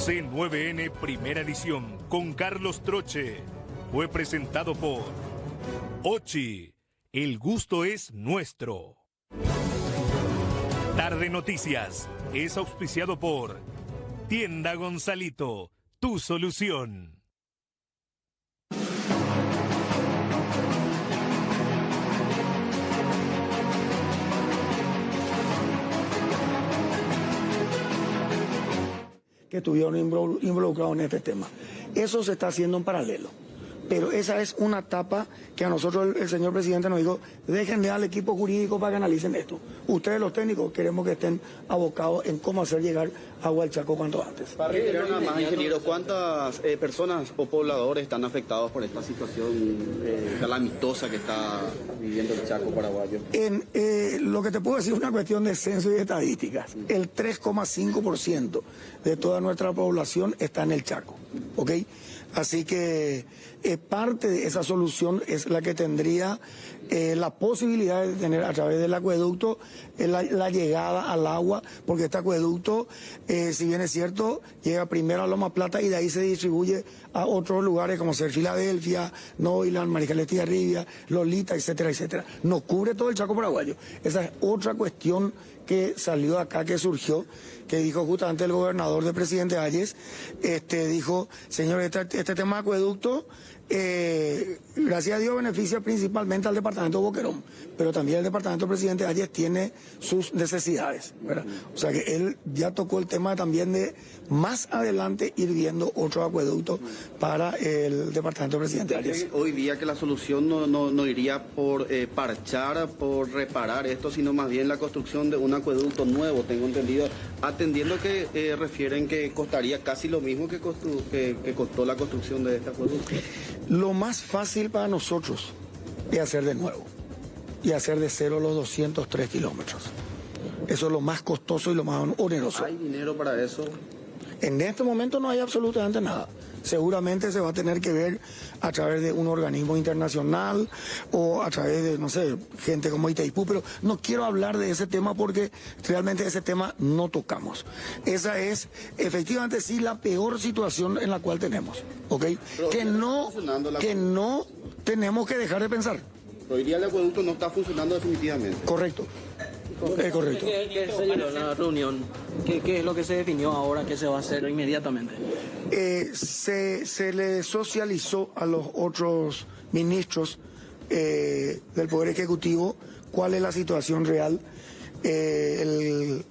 C9N Primera Edición con Carlos Troche fue presentado por Ochi, el gusto es nuestro. Tarde Noticias es auspiciado por Tienda Gonzalito, tu solución. Que estuvieron involucrados en este tema. Eso se está haciendo en paralelo. Pero esa es una etapa que a nosotros el señor presidente nos dijo, déjenle al equipo jurídico para que analicen esto. Ustedes los técnicos queremos que estén abocados en cómo hacer llegar agua al Chaco cuanto antes. Para reiterar nada más, ingeniero, ¿cuántas personas o pobladores están afectados por esta situación calamitosa que está viviendo el Chaco paraguayo? Lo que te puedo decir es una cuestión de censo y de estadísticas. El 3,5% de toda nuestra población está en el Chaco, ¿ok? Así que parte de esa solución es la que tendría la posibilidad de tener a través del acueducto la llegada al agua, porque este acueducto, si bien es cierto, llega primero a Loma Plata y de ahí se distribuye a otros lugares como ser Filadelfia, Noiland, Mariscal Rivia, Lolita, etcétera, etcétera. No cubre todo el Chaco paraguayo. Esa es otra cuestión que salió acá, que surgió, que dijo justamente el gobernador del presidente Hayes, dijo, señor, este tema de acueducto, gracias a Dios beneficia principalmente al departamento de Boquerón, pero también el departamento del presidente Hayes tiene sus necesidades, ¿verdad? O sea que él ya tocó el tema también de más adelante ir viendo otro acueducto para el departamento del presidente Hayes. Hoy día que la solución no iría por parchar, por reparar esto, sino más bien la construcción de un acueducto nuevo, tengo entendido, atendiendo que refieren que costaría casi lo mismo que costó la construcción de este acueducto. Lo más fácil para nosotros es hacer de nuevo y hacer de cero los 203 kilómetros. Eso es lo más costoso y lo más oneroso. ¿Hay dinero para eso? En este momento no hay absolutamente nada. Seguramente se va a tener que ver a través de un organismo internacional o a través de, no sé, gente como Itaipú, pero no quiero hablar de ese tema porque realmente ese tema no tocamos. Esa es, efectivamente, sí, la peor situación en la cual tenemos, ¿ok? Que no tenemos que dejar de pensar. Pero hoy día el acueducto no está funcionando definitivamente. Correcto. Es correcto. ¿Qué se llegó a la reunión? ¿Qué es lo que se definió ahora que se va a hacer inmediatamente? Se le socializó a los otros ministros del Poder Ejecutivo cuál es la situación real. El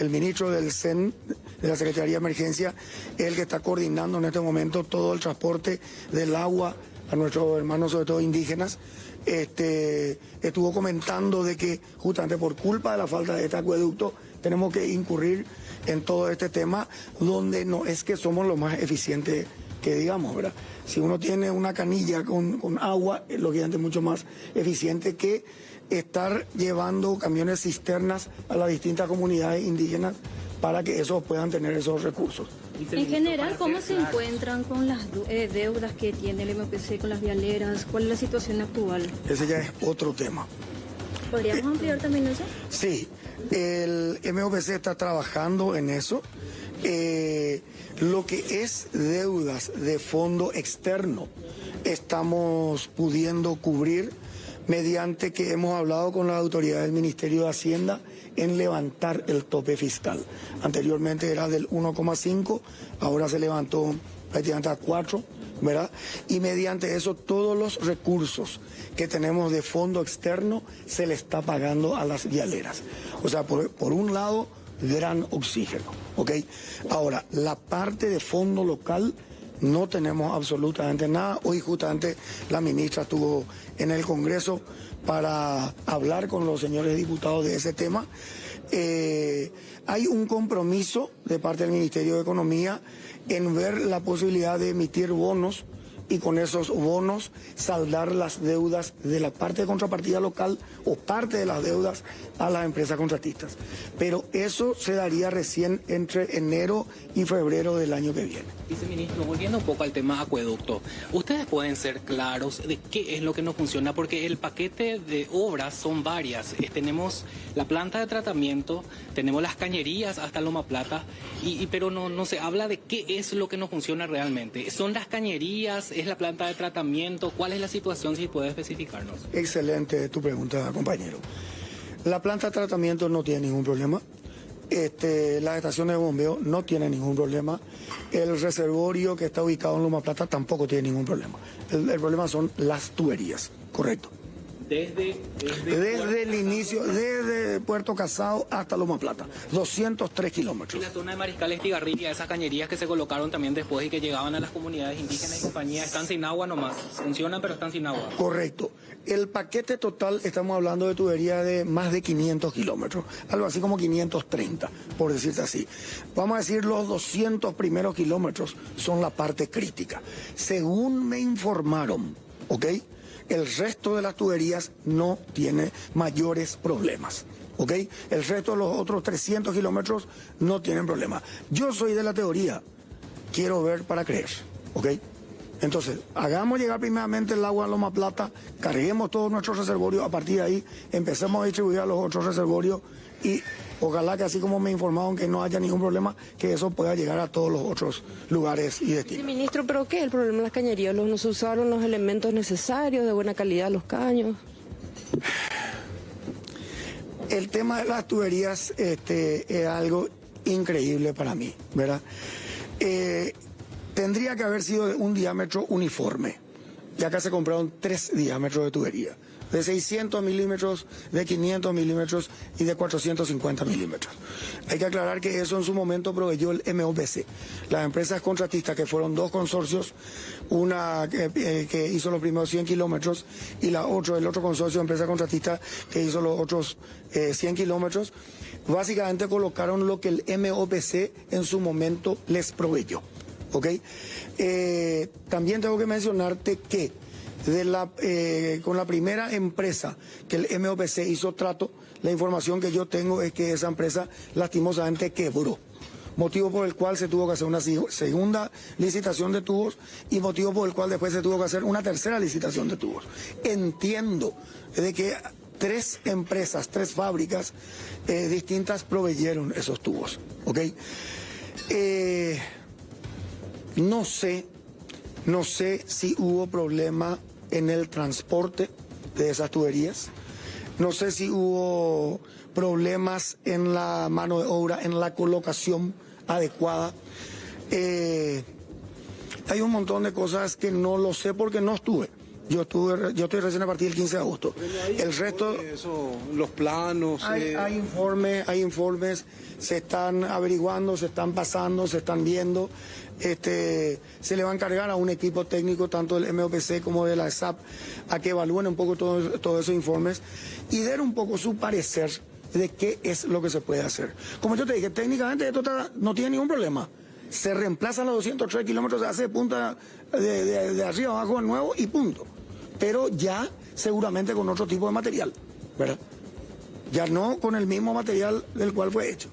ministro del CEN, de la Secretaría de Emergencia, es el que está coordinando en este momento todo el transporte del agua a nuestros hermanos, sobre todo indígenas. Estuvo comentando de que justamente por culpa de la falta de este acueducto tenemos que incurrir en todo este tema donde no es que somos lo más eficientes que digamos, ¿verdad? Si uno tiene una canilla con agua, es lógicamente mucho más eficiente que estar llevando camiones cisternas a las distintas comunidades indígenas para que esos puedan tener esos recursos. En general, ¿cómo se encuentran con las deudas que tiene el MOPC con las vialeras? ¿Cuál es la situación actual? Ese ya es otro tema. ¿Podríamos ampliar también eso? Sí, el MOPC está trabajando en eso. Lo que es deudas de fondo externo, estamos pudiendo cubrir mediante que hemos hablado con las autoridades del Ministerio de Hacienda en levantar el tope fiscal. Anteriormente era del 1,5, ahora se levantó prácticamente a 4, ¿verdad? Y mediante eso todos los recursos que tenemos de fondo externo se le está pagando a las vialeras. O sea, por un lado, gran oxígeno, ¿ok? Ahora, la parte de fondo local no tenemos absolutamente nada. Hoy justamente la ministra estuvo en el Congreso para hablar con los señores diputados de ese tema. Hay un compromiso de parte del Ministerio de Economía en ver la posibilidad de emitir bonos y con esos bonos saldar las deudas de la parte de contrapartida local o parte de las deudas a las empresas contratistas. Pero eso se daría recién entre enero y febrero del año que viene. Viceministro, volviendo un poco al tema acueducto, ustedes pueden ser claros de qué es lo que no funciona, porque el paquete de obras son varias. Tenemos la planta de tratamiento, tenemos las cañerías hasta Loma Plata, pero no se habla de qué es lo que no funciona realmente. ¿Son las cañerías? ¿Es la planta de tratamiento? ¿Cuál es la situación, si puede especificarnos? Excelente tu pregunta, compañero. La planta de tratamiento no tiene ningún problema. Las estaciones de bombeo no tienen ningún problema. El reservorio que está ubicado en Loma Plata tampoco tiene ningún problema. El problema son las tuberías, correcto. Desde el inicio, desde Puerto Casado hasta Loma Plata, 203 kilómetros. Y la zona de Mariscal Estigarribia, esas cañerías que se colocaron también después y que llegaban a las comunidades indígenas y compañía, están sin agua nomás. Funcionan, pero están sin agua. Correcto. El paquete total, estamos hablando de tubería de más de 500 kilómetros, algo así como 530, por decirte así. Vamos a decir, los 200 primeros kilómetros son la parte crítica. Según me informaron, ¿ok?, el resto de las tuberías no tiene mayores problemas, ¿ok? El resto de los otros 300 kilómetros no tienen problema. Yo soy de la teoría, quiero ver para creer, ¿ok? Entonces, hagamos llegar primeramente el agua a Loma Plata, carguemos todos nuestros reservorios, a partir de ahí empecemos a distribuir a los otros reservorios y ojalá que, así como me informaron, que no haya ningún problema, que eso pueda llegar a todos los otros lugares y destinos. Sí, ministro, ¿pero qué es el problema de las cañerías? ¿No se usaron los elementos necesarios, de buena calidad, los caños? El tema de las tuberías es algo increíble para mí, ¿verdad? Tendría que haber sido de un diámetro uniforme. Y acá se compraron 3 diámetros de tubería. De 600 milímetros, de 500 milímetros y de 450 milímetros. Hay que aclarar que eso en su momento proveyó el MOPC. Las empresas contratistas, que fueron 2 consorcios, una que hizo los primeros 100 kilómetros y el otro consorcio de empresas contratistas que hizo los otros 100 kilómetros, básicamente colocaron lo que el MOPC en su momento les proveyó. ¿Ok? También tengo que mencionarte que con la primera empresa que el MOPC hizo trato, la información que yo tengo es que esa empresa lastimosamente quebró, motivo por el cual se tuvo que hacer una segunda licitación de tubos y motivo por el cual después se tuvo que hacer una tercera licitación de tubos. Entiendo de que 3 empresas, 3 fábricas distintas proveyeron esos tubos, ¿ok? No sé si hubo problema en el transporte de esas tuberías. No sé si hubo problemas en la mano de obra, en la colocación adecuada. Hay un montón de cosas que no lo sé porque no estuve. Yo estoy recién a partir del 15 de agosto. El resto, los planos. Hay informes, se están averiguando, se están pasando, se están viendo. Se le va a encargar a un equipo técnico, tanto del MOPC como de la ESAP, a que evalúen un poco todos esos informes y den un poco su parecer de qué es lo que se puede hacer. Como yo te dije, técnicamente esto no tiene ningún problema. Se reemplazan los 203 kilómetros, se hace punta de arriba abajo de nuevo y punto. Pero ya seguramente con otro tipo de material, ¿verdad? Ya no con el mismo material del cual fue hecho.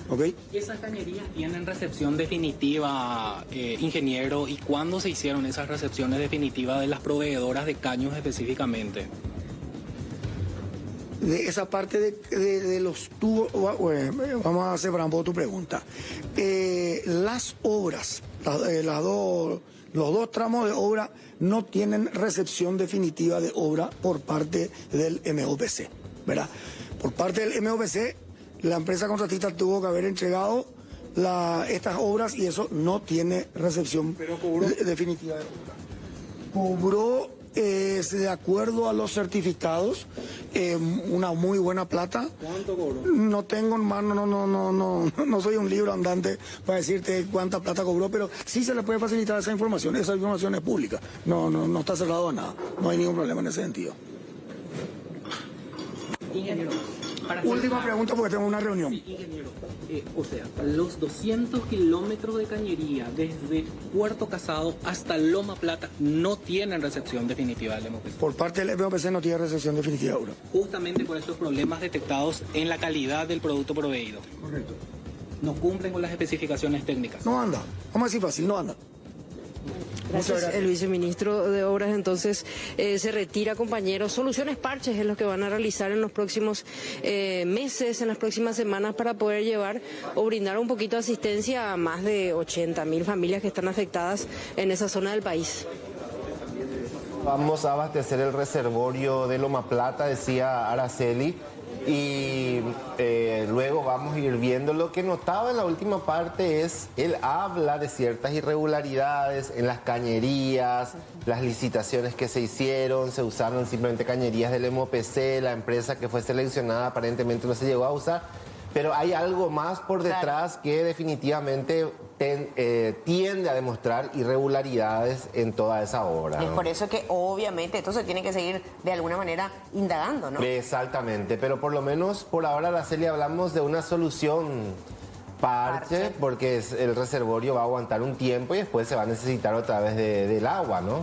¿Okay? ¿Y esas cañerías tienen recepción definitiva, ingeniero? ¿Y cuándo se hicieron esas recepciones definitivas de las proveedoras de caños específicamente? De esa parte de los tubos, vamos a separar un poco tu pregunta. Las obras, los 2 tramos de obra no tienen recepción definitiva de obra por parte del MOPC, ¿verdad? Por parte del MOPC, la empresa contratista tuvo que haber entregado estas obras y eso no tiene recepción definitiva de obra. Cobró, de acuerdo a los certificados, una muy buena plata. ¿Cuánto cobró? No tengo en mano, no soy un libro andante para decirte cuánta plata cobró, pero sí se le puede facilitar esa información es pública. No está cerrado a nada, no hay ningún problema en ese sentido. Ingeniero, Última pregunta porque tengo una reunión. Ingeniero, o sea, los 200 kilómetros de cañería desde Puerto Casado hasta Loma Plata no tienen recepción definitiva del MOPC. Por parte del MOPC no tiene recepción definitiva ahora. Justamente por estos problemas detectados en la calidad del producto proveído. Correcto. No cumplen con las especificaciones técnicas. No anda. Vamos a decir fácil, no anda. Gracias. El viceministro de Obras entonces se retira, compañeros. Soluciones parches es lo que van a realizar en los próximos meses, en las próximas semanas, para poder llevar o brindar un poquito de asistencia a más de 80.000 familias que están afectadas en esa zona del país. Vamos a abastecer el reservorio de Loma Plata, decía Araceli, y luego vamos a ir viendo. Lo que notaba en la última parte es, él habla de ciertas irregularidades en las cañerías, las licitaciones que se hicieron, se usaron simplemente cañerías del MOPC, la empresa que fue seleccionada aparentemente no se llegó a usar, pero hay algo más por detrás que definitivamente tiende a demostrar irregularidades en toda esa obra, ¿no? Es por eso que obviamente esto se tiene que seguir de alguna manera indagando, ¿no? Exactamente, pero por lo menos por ahora, Araceli, hablamos de una solución parche, porque el reservorio va a aguantar un tiempo y después se va a necesitar otra vez del agua, ¿no?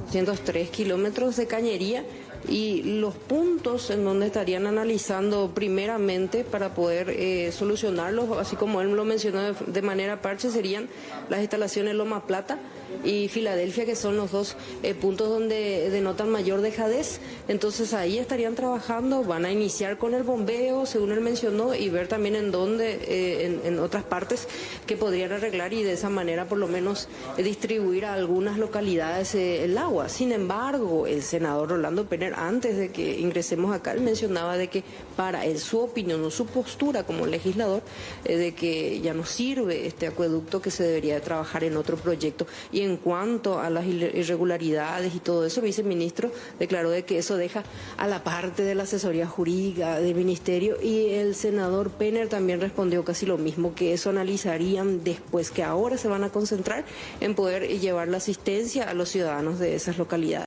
203 kilómetros de cañería. Y los puntos en donde estarían analizando primeramente para poder solucionarlos, así como él lo mencionó de manera parche, serían las instalaciones Loma Plata y Filadelfia, que son los dos puntos donde denotan mayor dejadez. Entonces ahí estarían trabajando, van a iniciar con el bombeo, según él mencionó, y ver también en dónde, en otras partes que podrían arreglar, y de esa manera por lo menos distribuir a algunas localidades el agua. Sin embargo, el senador Rolando Penner, antes de que ingresemos acá, él mencionaba de que para él, su opinión o su postura como legislador, de que ya no sirve este acueducto, que se debería de trabajar en otro proyecto. Y en cuanto a las irregularidades y todo eso, el viceministro declaró de que eso deja a la parte de la asesoría jurídica del ministerio, y el senador Penner también respondió casi lo mismo, que eso analizarían después, que ahora se van a concentrar en poder llevar la asistencia a los ciudadanos de esas localidades.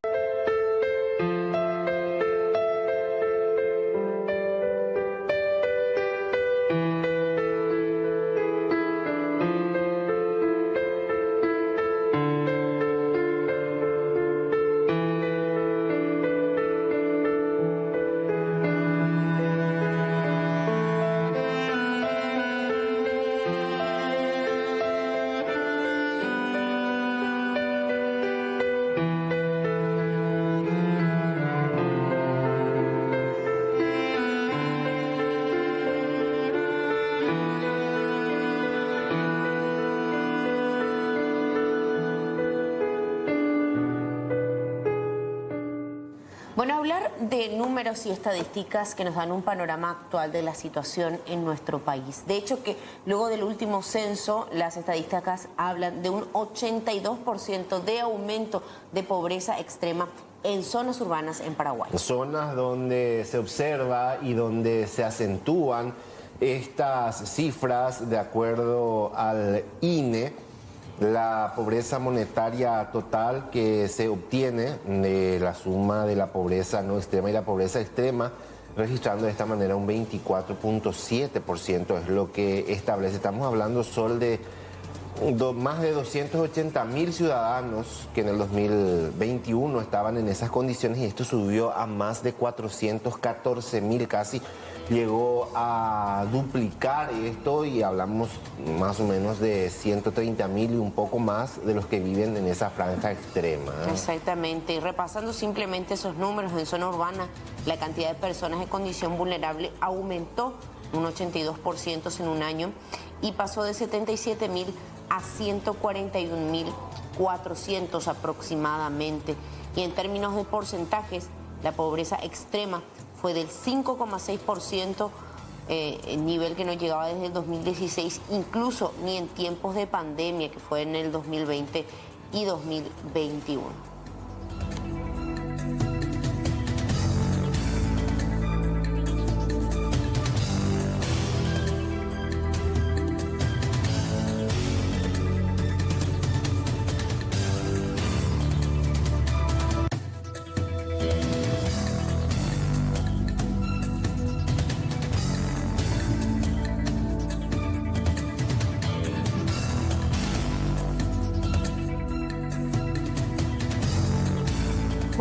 Bueno, hablar de números y estadísticas que nos dan un panorama actual de la situación en nuestro país. De hecho, que luego del último censo, las estadísticas hablan de un 82% de aumento de pobreza extrema en zonas urbanas en Paraguay. Zonas donde se observa y donde se acentúan estas cifras, de acuerdo al INE. La pobreza monetaria total que se obtiene de la suma de la pobreza no extrema y la pobreza extrema, registrando de esta manera un 24.7%, es lo que establece. Estamos hablando solo de más de 280.000 ciudadanos que en el 2021 estaban en esas condiciones, y esto subió a más de 414.000, casi llegó a duplicar esto, y hablamos más o menos de 130.000 y un poco más de los que viven en esa franja extrema. Exactamente, y repasando simplemente esos números, en zona urbana la cantidad de personas en condición vulnerable aumentó un 82% en un año y pasó de 77.000 a 141.400 aproximadamente. Y en términos de porcentajes, la pobreza extrema fue del 5,6%, nivel que no llegaba desde el 2016, incluso ni en tiempos de pandemia, que fue en el 2020 y 2021.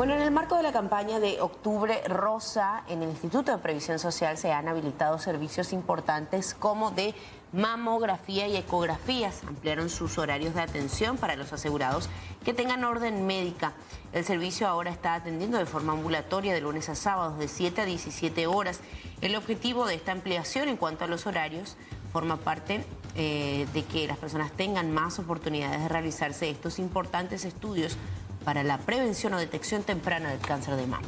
Bueno, en el marco de la campaña de Octubre Rosa, en el Instituto de Previsión Social se han habilitado servicios importantes como de mamografía y ecografías. Ampliaron sus horarios de atención para los asegurados que tengan orden médica. El servicio ahora está atendiendo de forma ambulatoria de lunes a sábados de 7 a 17 horas. El objetivo de esta ampliación en cuanto a los horarios forma parte de que las personas tengan más oportunidades de realizarse estos importantes estudios para la prevención o detección temprana del cáncer de mama.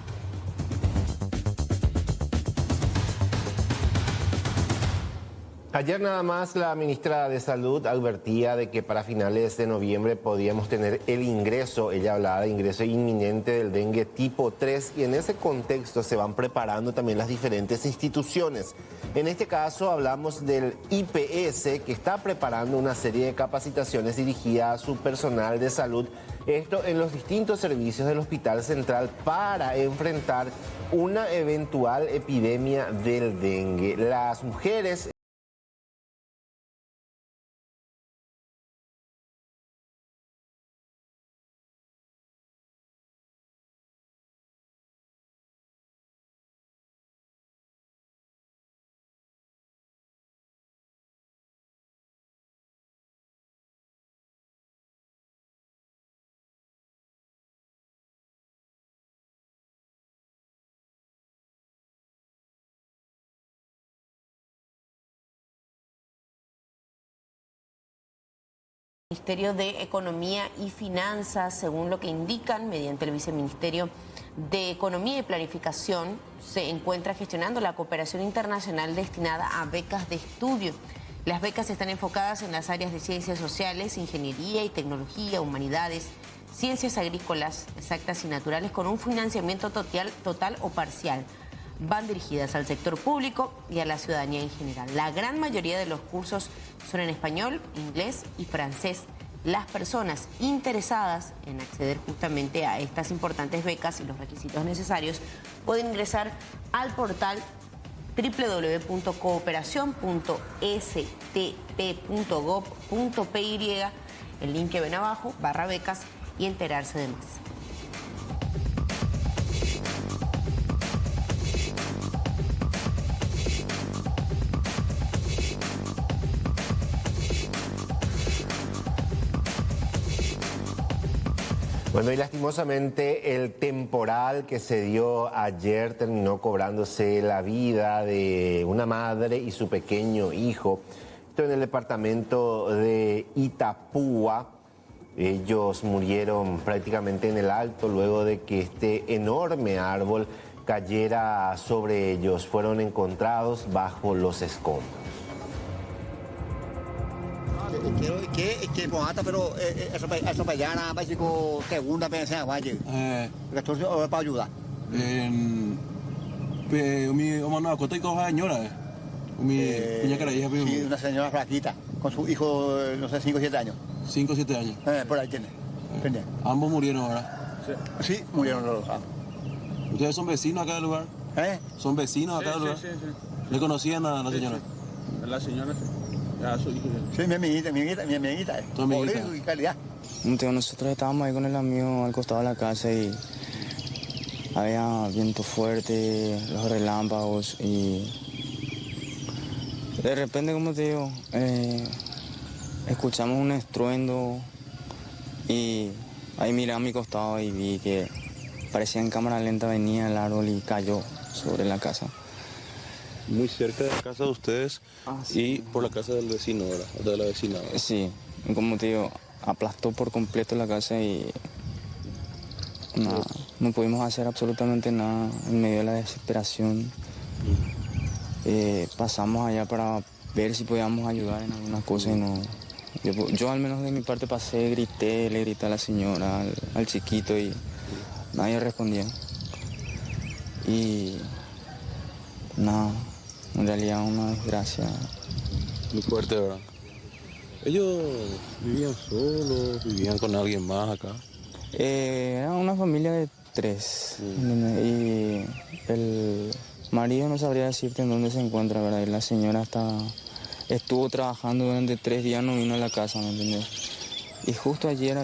Ayer nada más la ministra de Salud advertía de que para finales de noviembre podíamos tener el ingreso, ella hablaba de ingreso inminente del dengue tipo 3 y en ese contexto se van preparando también las diferentes instituciones. En este caso hablamos del IPS que está preparando una serie de capacitaciones dirigidas a su personal de salud, esto en los distintos servicios del Hospital Central para enfrentar una eventual epidemia del dengue. Las mujeres Ministerio de Economía y Finanzas, según lo que indican mediante el Viceministerio de Economía y Planificación, se encuentra gestionando la cooperación internacional destinada a becas de estudio. Las becas están enfocadas en las áreas de ciencias sociales, ingeniería y tecnología, humanidades, ciencias agrícolas, exactas y naturales, con un financiamiento total o parcial. Van dirigidas al sector público y a la ciudadanía en general. La gran mayoría de los cursos son en español, inglés y francés. Las personas interesadas en acceder justamente a estas importantes becas y los requisitos necesarios pueden ingresar al portal www.cooperacion.stp.gov.py, el link que ven abajo, /becas, y enterarse de más. Bueno, y lastimosamente el temporal que se dio ayer terminó cobrándose la vida de una madre y su pequeño hijo. Esto en el departamento de Itapúa. Ellos murieron prácticamente en el acto luego de que este enorme árbol cayera sobre ellos. Fueron encontrados bajo los escombros. Que mata, pero eso para allá nada más chico segunda vez en Valle. Entonces para ayudar. Mi hermano ¿cuánto señora? Mi cuña que era hija sí, una señora flaquita con su hijo, no sé, 5 o 7 años. 5 o 7 años. Por ahí tiene. Ambos murieron ahora. Sí, murieron los dos. ¿Ustedes son vecinos acá del lugar? ¿Son vecinos acá del lugar? Sí. ¿Le conocían a la señora? Sí. La señora sí. A su hijo. Sí, mi amiguita. ¿Tu amiguita? Por eso, calidad. Nosotros estábamos ahí con el amigo al costado de la casa y había viento fuerte, los relámpagos y de repente, como te digo, escuchamos un estruendo y ahí miré a mi costado y vi que parecía en cámara lenta venía el árbol y cayó sobre la casa. Muy cerca de la casa de ustedes y por la casa del vecino, ¿verdad? De la vecina, ¿verdad? Sí, como te digo, aplastó por completo la casa y no pudimos hacer absolutamente nada en medio de la desesperación. Pasamos allá para ver si podíamos ayudar en alguna cosa y no. Yo al menos de mi parte pasé, le grité a la señora, al chiquito y nadie respondía. Y nada, en realidad una desgracia. Muy fuerte, ¿verdad? ¿Ellos vivían solos, vivían con alguien más acá? Era una familia de 3 y el marido no sabría decirte en dónde se encuentra, ¿verdad? Y la señora estuvo trabajando durante 3 días, no vino a la casa, ¿me entiendes? Y justo ayer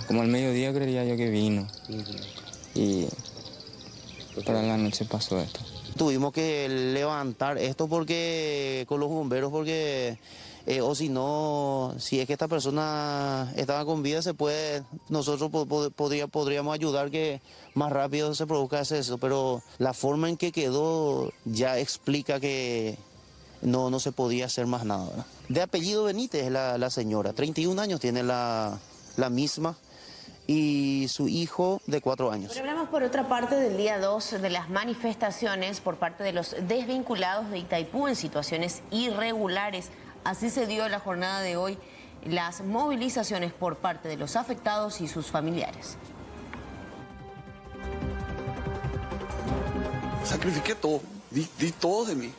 como al mediodía creería yo que vino. Y para la noche pasó esto. Tuvimos que levantar esto porque con los bomberos porque o si no, si es que esta persona estaba con vida, nosotros podríamos ayudar que más rápido se produzca eso, pero la forma en que quedó ya explica que no se podía hacer más nada, ¿verdad? De apellido Benítez la señora, 31 años tiene la misma, y su hijo de 4 años. Pero hablamos por otra parte del día 2 de las manifestaciones por parte de los desvinculados de Itaipú en situaciones irregulares. Así se dio la jornada de hoy, las movilizaciones por parte de los afectados y sus familiares. Sacrifiqué todo, di todo de mí,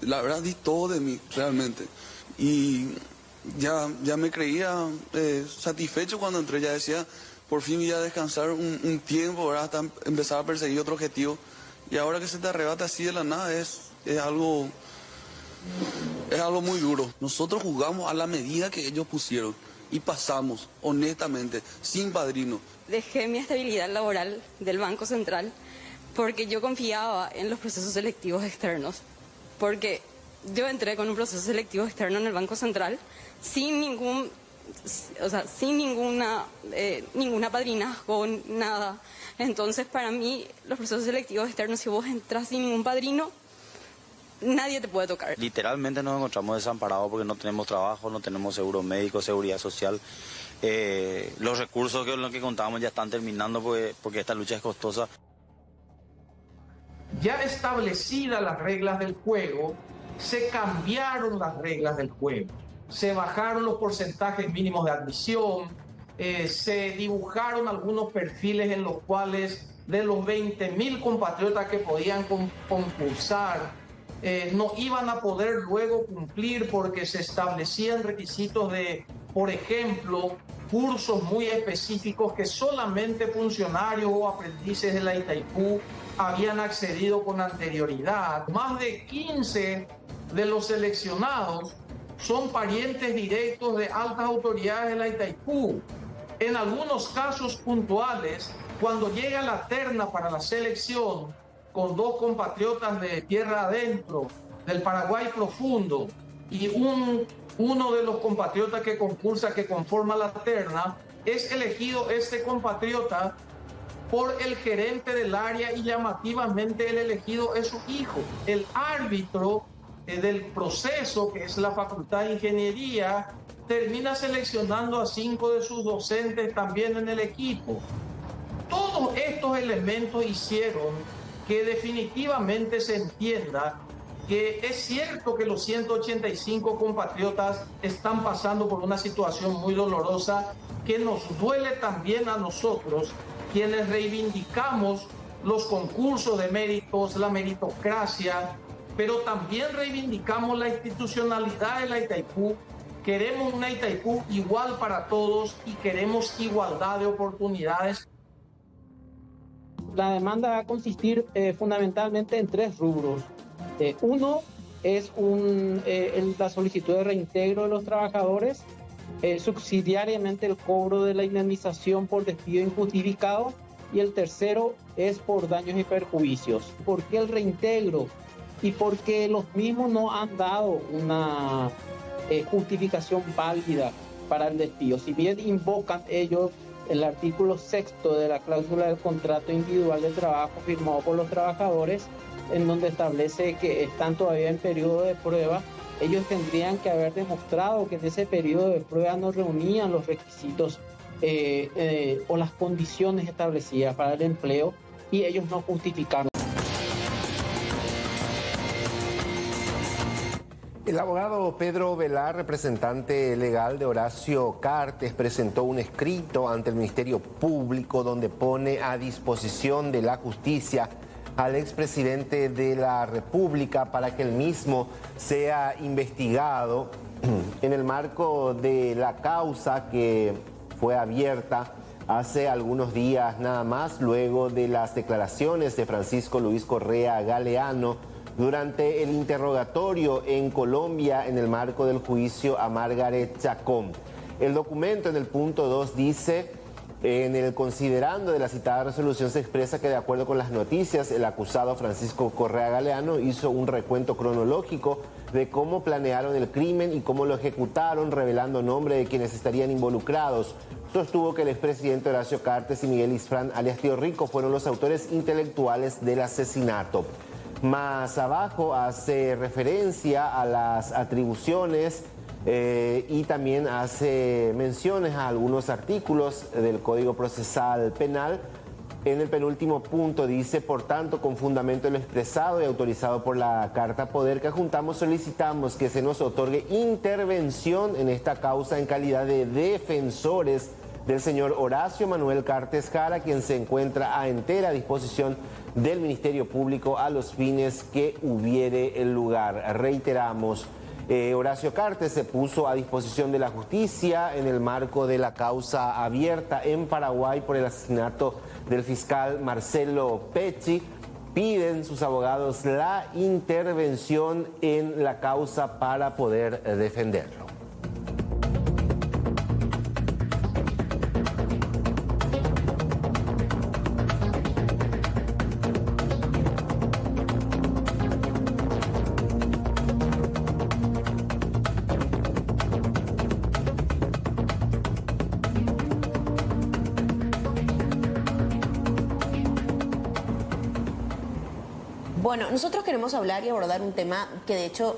la verdad di todo de mí realmente. Y ya me creía satisfecho cuando entré, ya decía, por fin iba a descansar un tiempo, ¿verdad? Hasta empezar a perseguir otro objetivo. Y ahora que se te arrebata así de la nada es algo muy duro. Nosotros jugamos a la medida que ellos pusieron y pasamos, honestamente, sin padrino. Dejé mi estabilidad laboral del Banco Central porque yo confiaba en los procesos selectivos externos. Porque yo entré con un proceso selectivo externo en el Banco Central sin ninguna padrinazgo, nada. Entonces, para mí, los procesos selectivos externos, si vos entras sin ningún padrino, nadie te puede tocar. Literalmente nos encontramos desamparados porque no tenemos trabajo, no tenemos seguro médico, seguridad social. Los recursos con los que contábamos ya están terminando porque esta lucha es costosa. Ya establecidas las reglas del juego, se cambiaron las reglas del juego. Se bajaron los porcentajes mínimos de admisión, se dibujaron algunos perfiles en los cuales de los 20.000 compatriotas que podían concursar, no iban a poder luego cumplir porque se establecían requisitos de, por ejemplo, cursos muy específicos que solamente funcionarios o aprendices de la Itaipú habían accedido con anterioridad. Más de 15 de los seleccionados son parientes directos de altas autoridades de la Itaipú. En algunos casos puntuales, cuando llega la terna para la selección con 2 compatriotas de tierra adentro, del Paraguay profundo, y uno de los compatriotas que concursa, que conforma la terna, es elegido este compatriota por el gerente del área y llamativamente el elegido es su hijo. El árbitro del proceso, que es la Facultad de Ingeniería, termina seleccionando a 5 de sus docentes también en el equipo. Todos estos elementos hicieron que definitivamente se entienda que es cierto que los 185 compatriotas están pasando por una situación muy dolorosa, que nos duele también a nosotros, quienes reivindicamos los concursos de méritos, la meritocracia, pero también reivindicamos la institucionalidad de la Itaipú. Queremos una Itaipú igual para todos y queremos igualdad de oportunidades. La demanda va a consistir fundamentalmente en 3 rubros. Uno es la solicitud de reintegro de los trabajadores, subsidiariamente el cobro de la indemnización por despido injustificado, y el tercero es por daños y perjuicios. ¿Por qué el reintegro? Y porque los mismos no han dado una justificación válida para el despido. Si bien invocan ellos el artículo 6º de la cláusula del contrato individual de trabajo firmado por los trabajadores, en donde establece que están todavía en periodo de prueba, ellos tendrían que haber demostrado que en ese periodo de prueba no reunían los requisitos o las condiciones establecidas para el empleo, y ellos no justificaron. El abogado Pedro Velar, representante legal de Horacio Cartes, presentó un escrito ante el Ministerio Público donde pone a disposición de la justicia al expresidente de la República para que el mismo sea investigado en el marco de la causa que fue abierta hace algunos días nada más, luego de las declaraciones de Francisco Luis Correa Galeano durante el interrogatorio en Colombia en el marco del juicio a Margaret Chacón. El documento en el punto 2 dice: en el considerando de la citada resolución se expresa que de acuerdo con las noticias, el acusado Francisco Correa Galeano hizo un recuento cronológico de cómo planearon el crimen y cómo lo ejecutaron, revelando nombre de quienes estarían involucrados. Sostuvo que el expresidente Horacio Cartes y Miguel Isfrán, alias Tío Rico, fueron los autores intelectuales del asesinato. Más abajo hace referencia a las atribuciones y también hace menciones a algunos artículos del Código Procesal Penal. En el penúltimo punto dice: por tanto, con fundamento en lo expresado y autorizado por la Carta Poder que adjuntamos, solicitamos que se nos otorgue intervención en esta causa en calidad de defensores del señor Horacio Manuel Cartes Jara, quien se encuentra a entera disposición del Ministerio Público a los fines que hubiere el lugar. Reiteramos, Horacio Cartes se puso a disposición de la justicia en el marco de la causa abierta en Paraguay por el asesinato del fiscal Marcelo Pecci. Piden sus abogados la intervención en la causa para poder defenderlo. Bueno, nosotros queremos hablar y abordar un tema que de hecho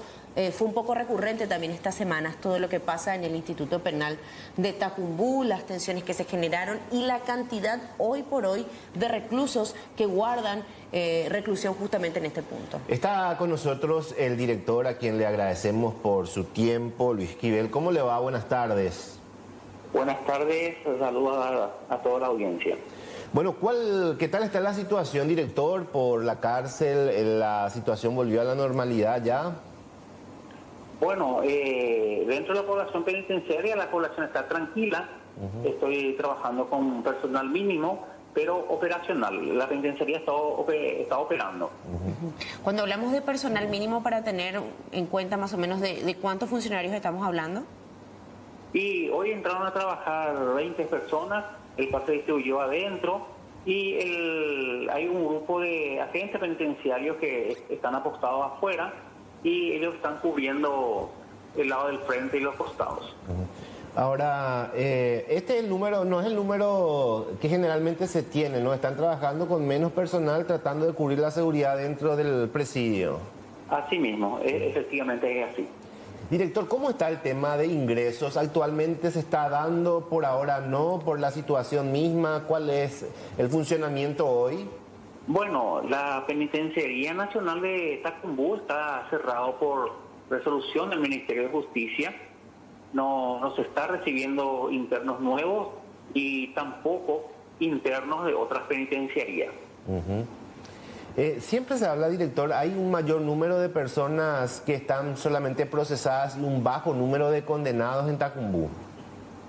fue un poco recurrente también estas semanas, todo lo que pasa en el Instituto Penal de Tacumbú, las tensiones que se generaron y la cantidad hoy por hoy de reclusos que guardan reclusión justamente en este punto. Está con nosotros el director, a quien le agradecemos por su tiempo, Luis Esquivel. ¿Cómo le va? Buenas tardes. Buenas tardes, saludos a toda la audiencia. Bueno, ¿qué tal está la situación, director, por la cárcel? ¿La situación volvió a la normalidad ya? Bueno, dentro de la población penitenciaria la población está tranquila. Estoy trabajando con personal mínimo, pero operacional. La penitenciaria está operando. Cuando hablamos de personal mínimo, para tener en cuenta más o menos de cuántos funcionarios estamos hablando. Y hoy entraron a trabajar 20 personas. El cual se distribuyó adentro y hay un grupo de agentes penitenciarios que están apostados afuera y ellos están cubriendo el lado del frente y los costados. Ahora, este es el número, no es el número que generalmente se tiene, ¿no? Están trabajando con menos personal tratando de cubrir la seguridad dentro del presidio. Así mismo, efectivamente es así. Director, ¿cómo está el tema de ingresos? ¿Actualmente se está dando, por ahora no, por la situación misma? ¿Cuál es el funcionamiento hoy? Bueno, la Penitenciaría Nacional de Tacumbú está cerrado por resolución del Ministerio de Justicia. No se está recibiendo internos nuevos y tampoco internos de otras penitenciarías. Siempre se habla, director, hay un mayor número de personas que están solamente procesadas y un bajo número de condenados en Tacumbú.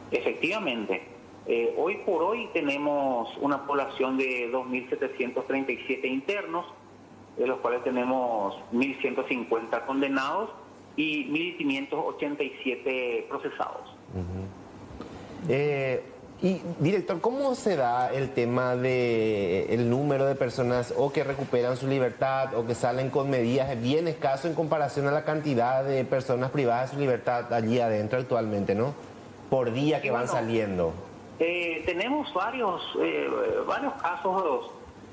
Efectivamente. Hoy por hoy tenemos una población de 2.737 internos, de los cuales tenemos 1.150 condenados y 1.587 procesados. Y, director, ¿cómo se da el tema del número de personas o que recuperan su libertad o que salen con medidas bien escaso en comparación a la cantidad de personas privadas de su libertad allí adentro actualmente, ¿no? Por día que van saliendo. Tenemos varios casos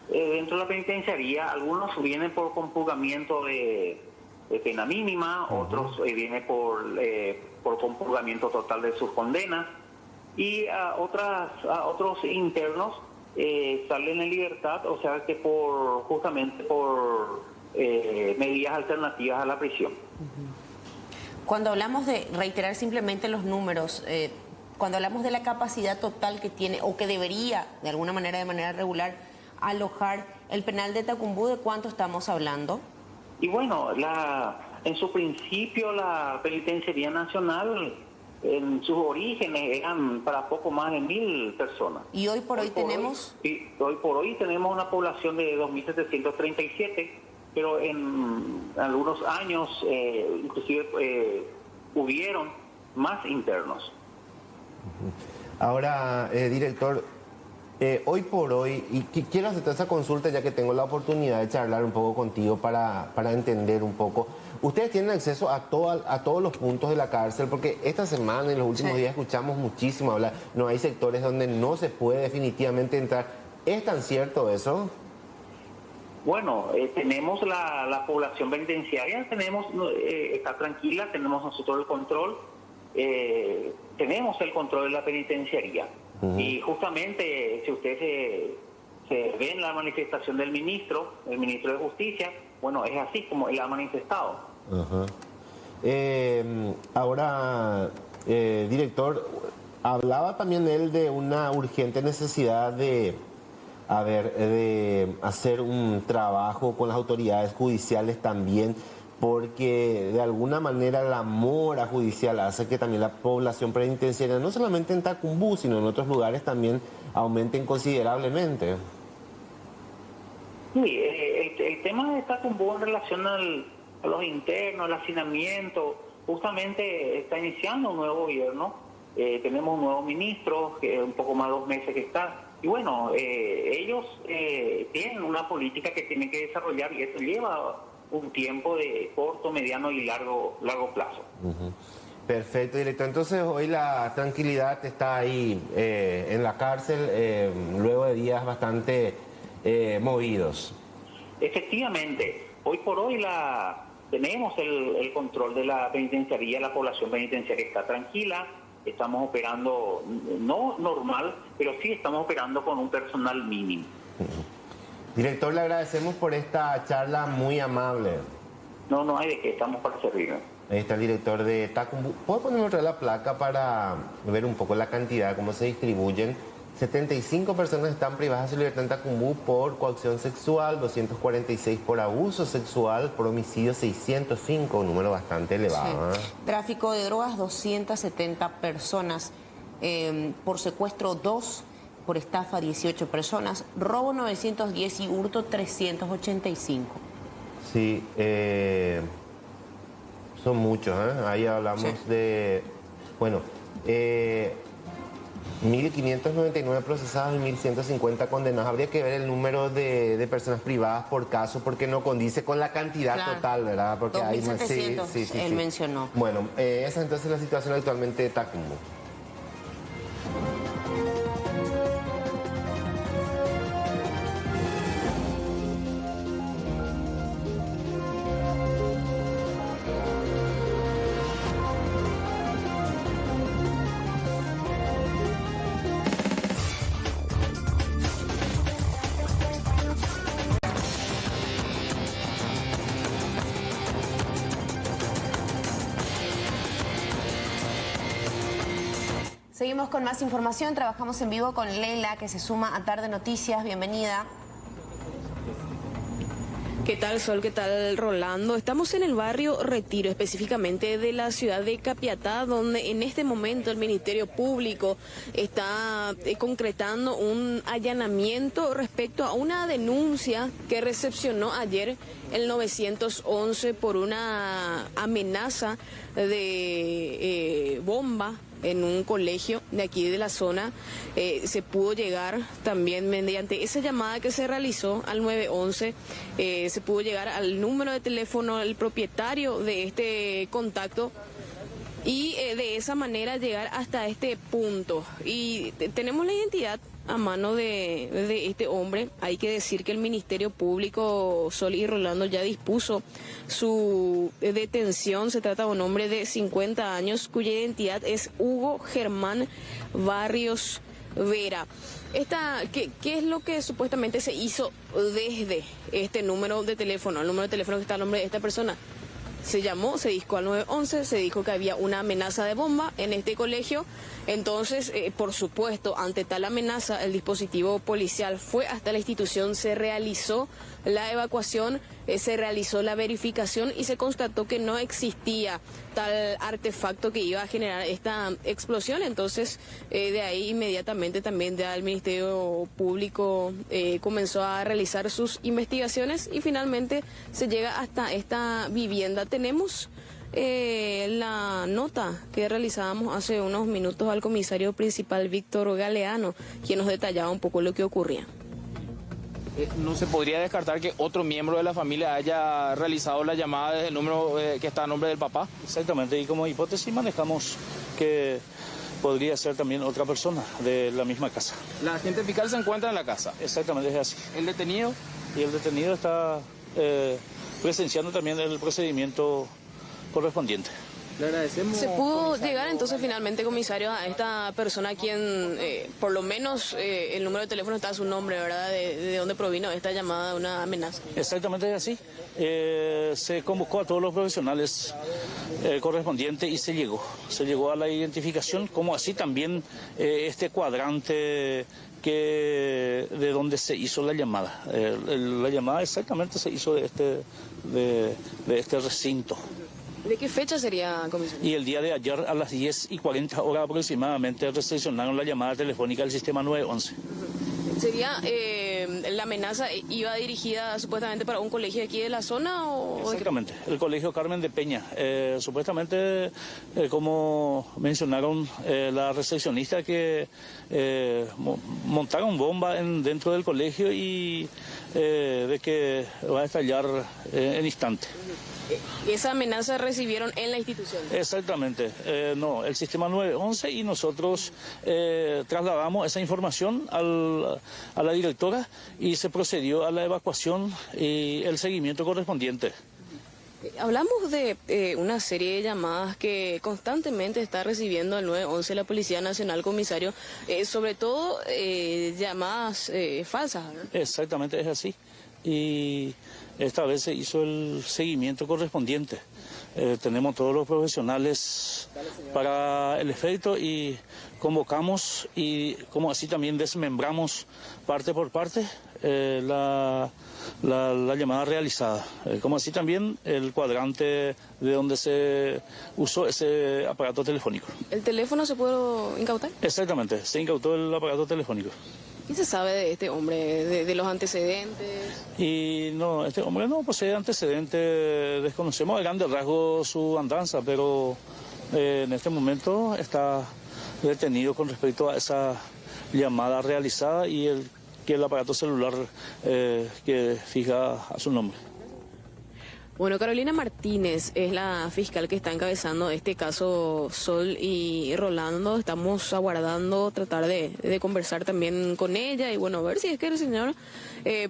dentro de la penitenciaría. Algunos vienen por compurgamiento de pena mínima, otros vienen por compurgamiento total de sus condenas. Y a otros internos salen en libertad, o sea que justamente por medidas alternativas a la prisión. Cuando hablamos de reiterar simplemente los números, cuando hablamos de la capacidad total que tiene o que debería de alguna manera, de manera regular, alojar el penal de Tacumbú, ¿de cuánto estamos hablando? Y bueno, en su principio la Penitenciaría Nacional, en sus orígenes eran para poco más de 1.000 personas. ¿Y hoy por hoy tenemos? Hoy por hoy tenemos una población de 2.737, pero en algunos años inclusive hubieron más internos. Ahora, director, hoy por hoy, y quiero hacer esa consulta ya que tengo la oportunidad de charlar un poco contigo para entender un poco. Ustedes tienen acceso a todos los puntos de la cárcel, porque esta semana, en los últimos días, escuchamos muchísimo hablar. No hay sectores donde no se puede definitivamente entrar. ¿Es tan cierto eso? Bueno, tenemos la población penitenciaria, está tranquila, tenemos nosotros el control, tenemos el control de la penitenciaría. Y justamente, si ustedes se ven la manifestación del ministro de Justicia, bueno, es así como él ha manifestado. Ahora, director, hablaba también él de una urgente necesidad de hacer un trabajo con las autoridades judiciales también, porque de alguna manera la mora judicial hace que también la población penitenciaria, no solamente en Tacumbú, sino en otros lugares también aumenten considerablemente. Sí, el tema de Tacumbú en relación a los internos, al hacinamiento, justamente está iniciando un nuevo gobierno, tenemos un nuevo ministro, que un poco más de 2 meses que está, y bueno, ellos tienen una política que tienen que desarrollar y eso lleva un tiempo de corto, mediano y largo plazo. Perfecto, director. Entonces hoy la tranquilidad está ahí en la cárcel, luego de días bastante movidos. Efectivamente, hoy por hoy tenemos el control de la penitenciaría, la población penitenciaria está tranquila, estamos operando, no normal, pero sí estamos operando con un personal mínimo. Director, le agradecemos por esta charla muy amable. No hay de qué, estamos para servirnos. Ahí está el director de Tacumbú. ¿Puedo poner otra la placa para ver un poco la cantidad, cómo se distribuyen? 75 personas están privadas de libertad en Tacumbú por coacción sexual, 246 por abuso sexual, por homicidio 605, un número bastante elevado. Sí. Tráfico de drogas, 270 personas. Por secuestro, 2. Por estafa, 18 personas. Robo, 910 y hurto, 385. Sí, son muchos, Ahí hablamos de... Bueno, 1.599 procesados y 1.150 condenados. Habría que ver el número de personas privadas por caso, porque no condice con la cantidad total, ¿verdad? Porque 2.700, sí, él mencionó. Bueno, esa es entonces la situación actualmente de Tacumbú. Seguimos con más información, trabajamos en vivo con Leila, que se suma a Tarde Noticias. Bienvenida. ¿Qué tal, Sol? ¿Qué tal, Rolando? Estamos en el barrio Retiro, específicamente de la ciudad de Capiatá, donde en este momento el Ministerio Público está concretando un allanamiento respecto a una denuncia que recepcionó ayer el 911 por una amenaza de bomba en un colegio de aquí de la zona. Se pudo llegar también mediante esa llamada que se realizó al 911, se pudo llegar al número de teléfono del propietario de este contacto y de esa manera llegar hasta este punto. Y tenemos la identidad a mano de este hombre. Hay que decir que el Ministerio Público, Sol y Rolando, ya dispuso su detención. Se trata de un hombre de 50 años cuya identidad es Hugo Germán Barrios Vera. ¿Qué es lo que supuestamente se hizo desde este número de teléfono? El número de teléfono que está el nombre de esta persona. Se llamó, se discó al 911, se dijo que había una amenaza de bomba en este colegio. Entonces, por supuesto, ante tal amenaza, el dispositivo policial fue hasta la institución, se realizó la evacuación, se realizó la verificación y se constató que no existía tal artefacto que iba a generar esta explosión. Entonces, de ahí inmediatamente también ya el Ministerio Público comenzó a realizar sus investigaciones y finalmente se llega hasta esta vivienda. Tenemos la nota que realizábamos hace unos minutos al comisario principal Víctor Galeano, quien nos detallaba un poco lo que ocurría. No se podría descartar que otro miembro de la familia haya realizado la llamada desde el número que está a nombre del papá. Exactamente, y como hipótesis manejamos que podría ser también otra persona de la misma casa. La agente fiscal se encuentra en la casa. Exactamente, es así. ¿El detenido? Y el detenido está presenciando también el procedimiento correspondiente. Le agradecemos. ¿Se pudo llegar entonces finalmente, comisario, a esta persona a quien por lo menos el número de teléfono está a su nombre, ¿verdad? ¿De dónde provino esta llamada de una amenaza? Exactamente así. Se convocó a todos los profesionales correspondientes y se llegó a la identificación, como así también este cuadrante de donde se hizo la llamada. La llamada exactamente se hizo de este recinto. ¿De qué fecha sería, comisario? Y el día de ayer a las 10:40 horas aproximadamente recepcionaron la llamada telefónica del sistema 911. ¿Sería la amenaza iba dirigida supuestamente para un colegio de aquí de la zona o...? Exactamente, el colegio Carmen de Peña. Supuestamente, como mencionaron la recepcionista, que montaron bomba dentro del colegio y de que va a estallar en instante. ¿Esa amenaza recibieron en la institución? Exactamente, no, el sistema 911 y nosotros trasladamos esa información a la directora y se procedió a la evacuación y el seguimiento correspondiente. Hablamos de una serie de llamadas que constantemente está recibiendo el 911 la Policía Nacional, comisario, sobre todo llamadas falsas, ¿verdad? Exactamente, es así. Y esta vez se hizo el seguimiento correspondiente. Tenemos todos los profesionales para el efecto y convocamos y como así también desmembramos parte por parte la llamada realizada. Como así también el cuadrante de donde se usó ese aparato telefónico. ¿El teléfono se pudo incautar? Exactamente, se incautó el aparato telefónico. ¿Qué se sabe de este hombre, de los antecedentes? Y no, este hombre no posee antecedentes, desconocemos a grandes rasgos su andanza, pero en este momento está detenido con respecto a esa llamada realizada y el aparato celular que fija a su nombre. Bueno, Carolina Martínez es la fiscal que está encabezando este caso Sol y Rolando. Estamos aguardando tratar de conversar también con ella y bueno, ver si es que el señor,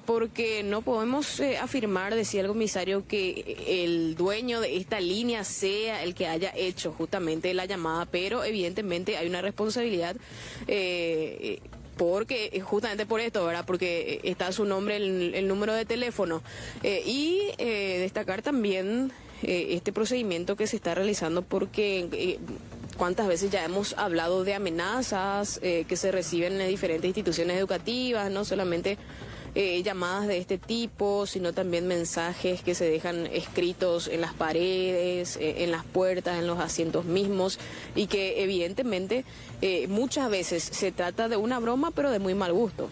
porque no podemos afirmar, decía el comisario, que el dueño de esta línea sea el que haya hecho justamente la llamada, pero evidentemente hay una responsabilidad. Porque justamente por esto, ¿verdad? Porque está a su nombre el número de teléfono. Y destacar también este procedimiento que se está realizando porque cuántas veces ya hemos hablado de amenazas que se reciben en diferentes instituciones educativas, no solamente llamadas de este tipo, sino también mensajes que se dejan escritos en las paredes, en las puertas, en los asientos mismos, y que evidentemente muchas veces se trata de una broma, pero de muy mal gusto.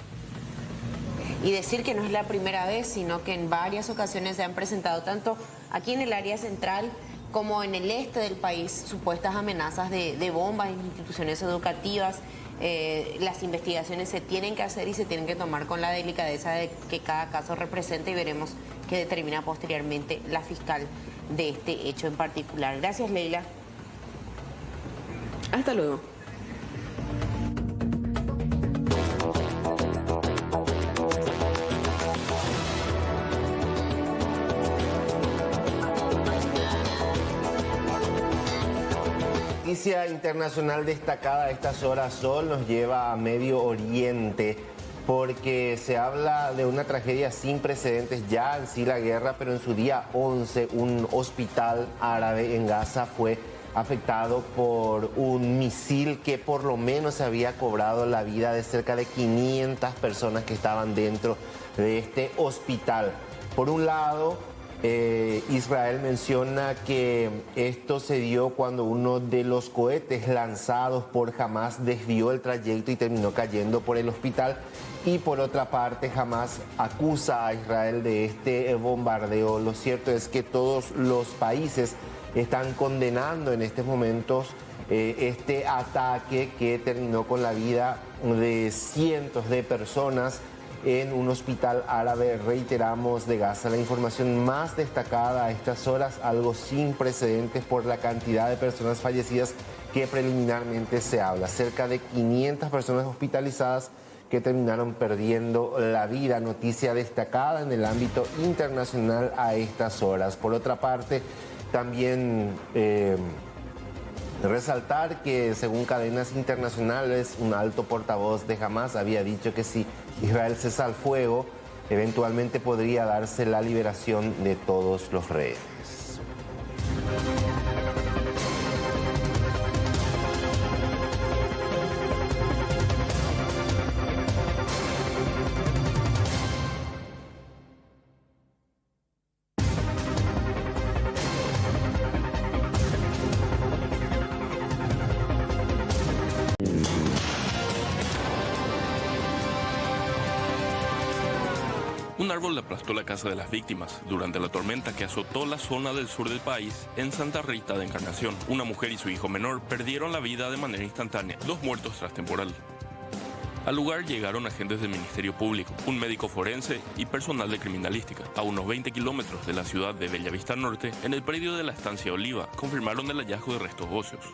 Y decir que no es la primera vez, sino que en varias ocasiones se han presentado, tanto aquí en el área central como en el este del país, supuestas amenazas de bombas en instituciones educativas. Las investigaciones se tienen que hacer y se tienen que tomar con la delicadeza de que cada caso representa y veremos qué determina posteriormente la fiscal de este hecho en particular. Gracias, Leila. Hasta luego. Noticia internacional destacada a estas horas, Sol, nos lleva a Medio Oriente porque se habla de una tragedia sin precedentes, ya en sí la guerra, pero en su día 11 un hospital árabe en Gaza fue afectado por un misil que por lo menos había cobrado la vida de cerca de 500 personas que estaban dentro de este hospital. Por un lado, Israel menciona que esto se dio cuando uno de los cohetes lanzados por Hamás desvió el trayecto y terminó cayendo por el hospital. Y por otra parte, Hamás acusa a Israel de este bombardeo. Lo cierto es que todos los países están condenando en estos momentos este ataque que terminó con la vida de cientos de personas en un hospital árabe, reiteramos, de Gaza. La información más destacada a estas horas, algo sin precedentes por la cantidad de personas fallecidas que preliminarmente se habla. Cerca de 500 personas hospitalizadas que terminaron perdiendo la vida. Noticia destacada en el ámbito internacional a estas horas. Por otra parte, también resaltar que según cadenas internacionales, un alto portavoz de Hamás había dicho que si Israel cesa el fuego, eventualmente podría darse la liberación de todos los rehenes. Un árbol aplastó la casa de las víctimas durante la tormenta que azotó la zona del sur del país en Santa Rita de Encarnación. Una mujer y su hijo menor perdieron la vida de manera instantánea, 2 muertos tras temporal. Al lugar llegaron agentes del Ministerio Público, un médico forense y personal de criminalística. A unos 20 kilómetros de la ciudad de Bellavista Norte, en el predio de la estancia Oliva, confirmaron el hallazgo de restos óseos.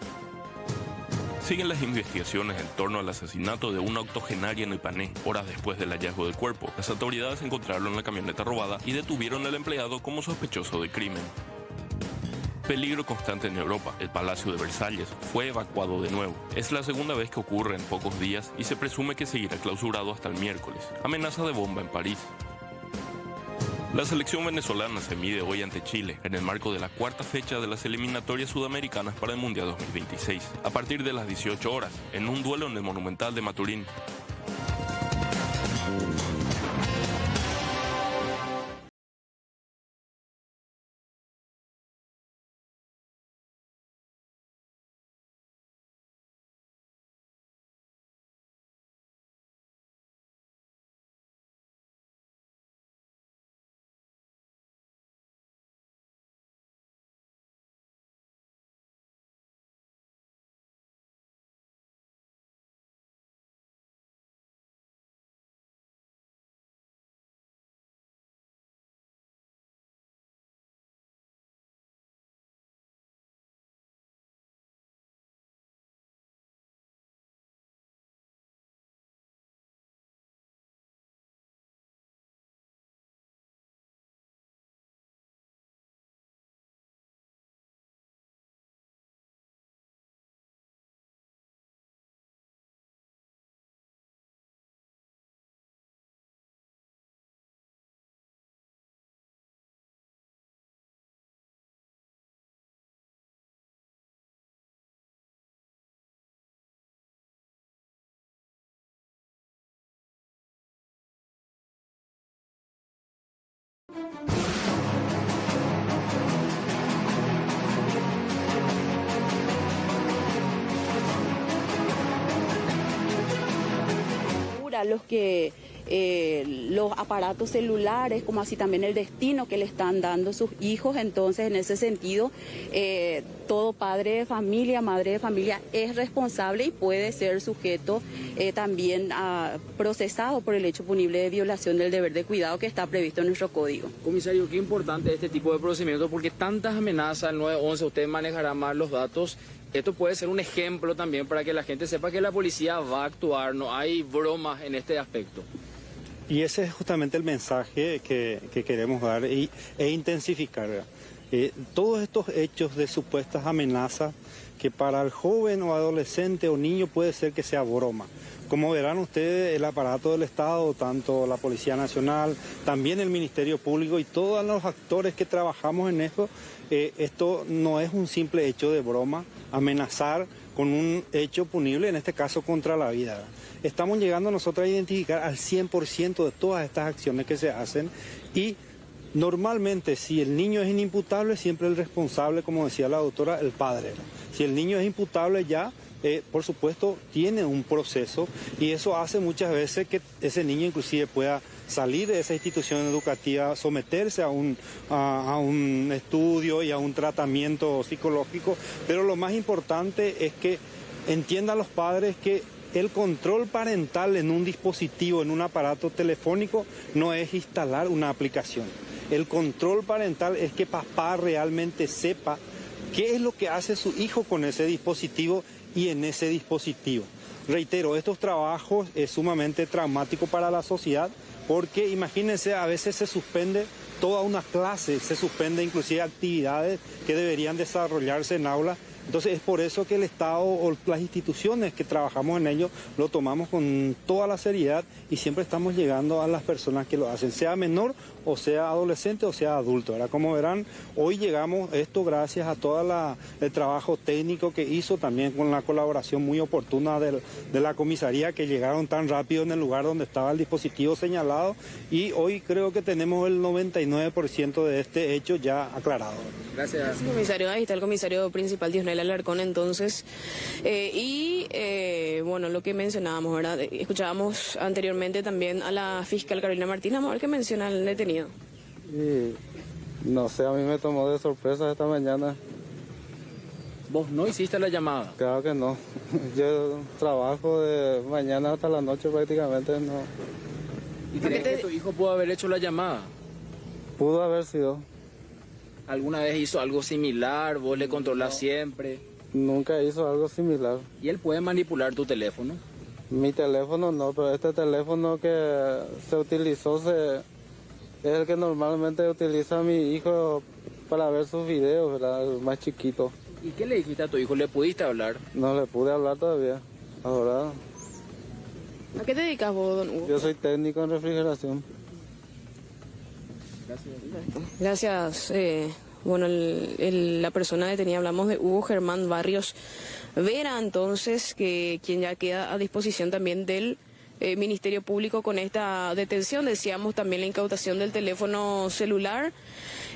Siguen las investigaciones en torno al asesinato de una octogenaria en Ipané. Horas después del hallazgo del cuerpo, las autoridades encontraron la camioneta robada y detuvieron al empleado como sospechoso de crimen. Peligro constante en Europa. El Palacio de Versalles fue evacuado de nuevo. Es la segunda vez que ocurre en pocos días y se presume que seguirá clausurado hasta el miércoles. Amenaza de bomba en París. La selección venezolana se mide hoy ante Chile en el marco de la 4ª fecha de las eliminatorias sudamericanas para el Mundial 2026, a partir de las 18 horas, en un duelo en el Monumental de Maturín. Los aparatos celulares, como así también el destino que le están dando sus hijos. Entonces, en ese sentido, todo padre de familia, madre de familia es responsable y puede ser sujeto también procesado por el hecho punible de violación del deber de cuidado que está previsto en nuestro código. Comisario, qué importante este tipo de procedimientos, porque tantas amenazas, el 911, usted manejará más los datos. Esto puede ser un ejemplo también para que la gente sepa que la policía va a actuar, no hay bromas en este aspecto. Y ese es justamente el mensaje que queremos dar e intensificar. Todos estos hechos de supuestas amenazas que para el joven o adolescente o niño puede ser que sea broma. Como verán ustedes, el aparato del Estado, tanto la Policía Nacional, también el Ministerio Público y todos los actores que trabajamos en esto no es un simple hecho de broma, amenazar con un hecho punible, en este caso contra la vida. Estamos llegando nosotros a identificar al 100% de todas estas acciones que se hacen y Normalmente, si el niño es inimputable, siempre el responsable, como decía la doctora, el padre. Si el niño es imputable ya, por supuesto, tiene un proceso y eso hace muchas veces que ese niño inclusive pueda salir de esa institución educativa, someterse a un estudio y a un tratamiento psicológico, pero lo más importante es que entiendan los padres que el control parental en un dispositivo, en un aparato telefónico, no es instalar una aplicación. El control parental es que papá realmente sepa qué es lo que hace su hijo con ese dispositivo y en ese dispositivo. Reitero, estos trabajos es sumamente traumático para la sociedad porque imagínense, a veces se suspende toda una clase, se suspende inclusive actividades que deberían desarrollarse en aula. Entonces es por eso que el Estado o las instituciones que trabajamos en ello lo tomamos con toda la seriedad y siempre estamos llegando a las personas que lo hacen, sea menor o sea adolescente o sea adulto. Ahora, como verán, hoy llegamos esto gracias a todo el trabajo técnico que hizo, también con la colaboración muy oportuna de la comisaría, que llegaron tan rápido en el lugar donde estaba el dispositivo señalado, y hoy creo que tenemos el 99% de este hecho ya aclarado. Gracias. Comisario, ahí está el comisario principal Diosnel Alarcón entonces. Bueno, lo que mencionábamos, ¿verdad? Escuchábamos anteriormente también a la fiscal Carolina Martínez. Vamos a ver qué menciona el detenido. No sé, a mí me tomó de sorpresa esta mañana. ¿Vos no hiciste la llamada? Claro que no. Yo trabajo de mañana hasta la noche prácticamente, no. ¿Y crees que tu hijo pudo haber hecho la llamada? Pudo haber sido. ¿Alguna vez hizo algo similar? ¿Vos le controlás siempre? Nunca hizo algo similar. ¿Y él puede manipular tu teléfono? Mi teléfono no, pero este teléfono que se utilizó es el que normalmente utiliza mi hijo para ver sus videos, ¿verdad? El más chiquito. ¿Y qué le dijiste a tu hijo? ¿Le pudiste hablar? No le pude hablar todavía. Ahora. ¿A qué te dedicas vos, don Hugo? Yo soy técnico en refrigeración. Gracias. Bueno, la persona detenida, hablamos de Hugo Germán Barrios Vera, entonces, quien ya queda a disposición también del Ministerio Público con esta detención. Decíamos también la incautación del teléfono celular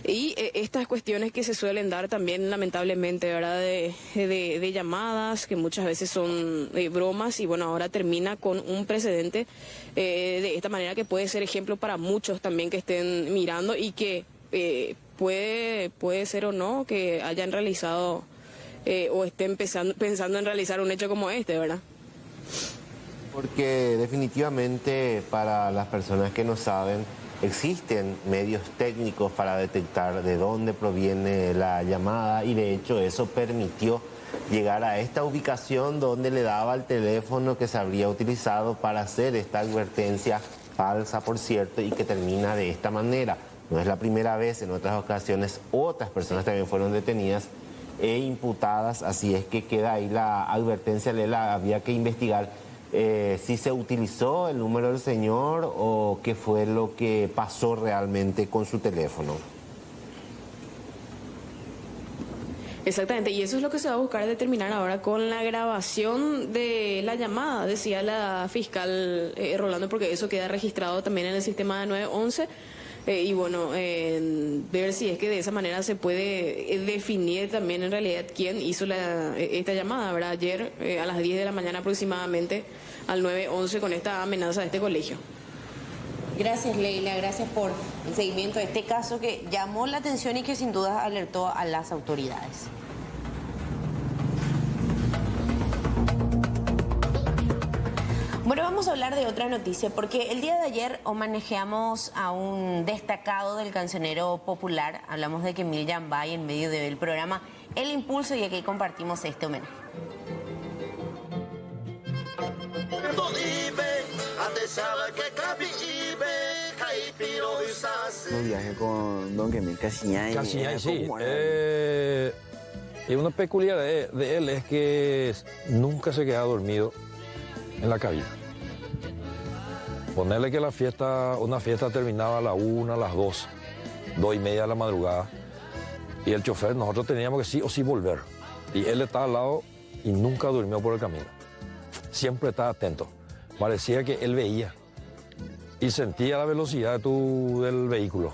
y estas cuestiones que se suelen dar también, lamentablemente, ¿verdad? De llamadas que muchas veces son bromas, y bueno, ahora termina con un precedente de esta manera que puede ser ejemplo para muchos también que estén mirando y que puede ser o no que hayan realizado o estén pensando en realizar un hecho como este, ¿verdad? Porque definitivamente para las personas que no saben, existen medios técnicos para detectar de dónde proviene la llamada, y de hecho eso permitió llegar a esta ubicación donde le daba el teléfono que se habría utilizado para hacer esta advertencia falsa, por cierto, y que termina de esta manera. No es la primera vez, en otras ocasiones otras personas también fueron detenidas e imputadas, así es que queda ahí la advertencia. Lela, había que investigar si se utilizó el número del señor o qué fue lo que pasó realmente con su teléfono. Exactamente, y eso es lo que se va a buscar determinar ahora con la grabación de la llamada, decía la fiscal Rolando, porque eso queda registrado también en el sistema de 911. Y bueno, ver si es que de esa manera se puede definir también en realidad quién hizo esta llamada, ¿verdad? Ayer a las 10 de la mañana aproximadamente al 911 con esta amenaza de este colegio. Gracias, Leila, gracias por el seguimiento de este caso que llamó la atención y que sin duda alertó a las autoridades. Bueno, vamos a hablar de otra noticia, porque el día de ayer homenajeamos a un destacado del cancionero popular. Hablamos de Kemil Yambay en medio del programa El Impulso, y aquí compartimos este homenaje. Un viaje con Don Kemil Casiñay. Casiñay, sí. Y una peculiaridad de él es que nunca se queda dormido en la cabina. Ponerle que una fiesta terminaba a la 1, a las 2, 2:30 de la madrugada. Y el chofer, nosotros teníamos que sí o sí volver. Y él estaba al lado y nunca durmió por el camino. Siempre estaba atento. Parecía que él veía. y sentía la velocidad del vehículo.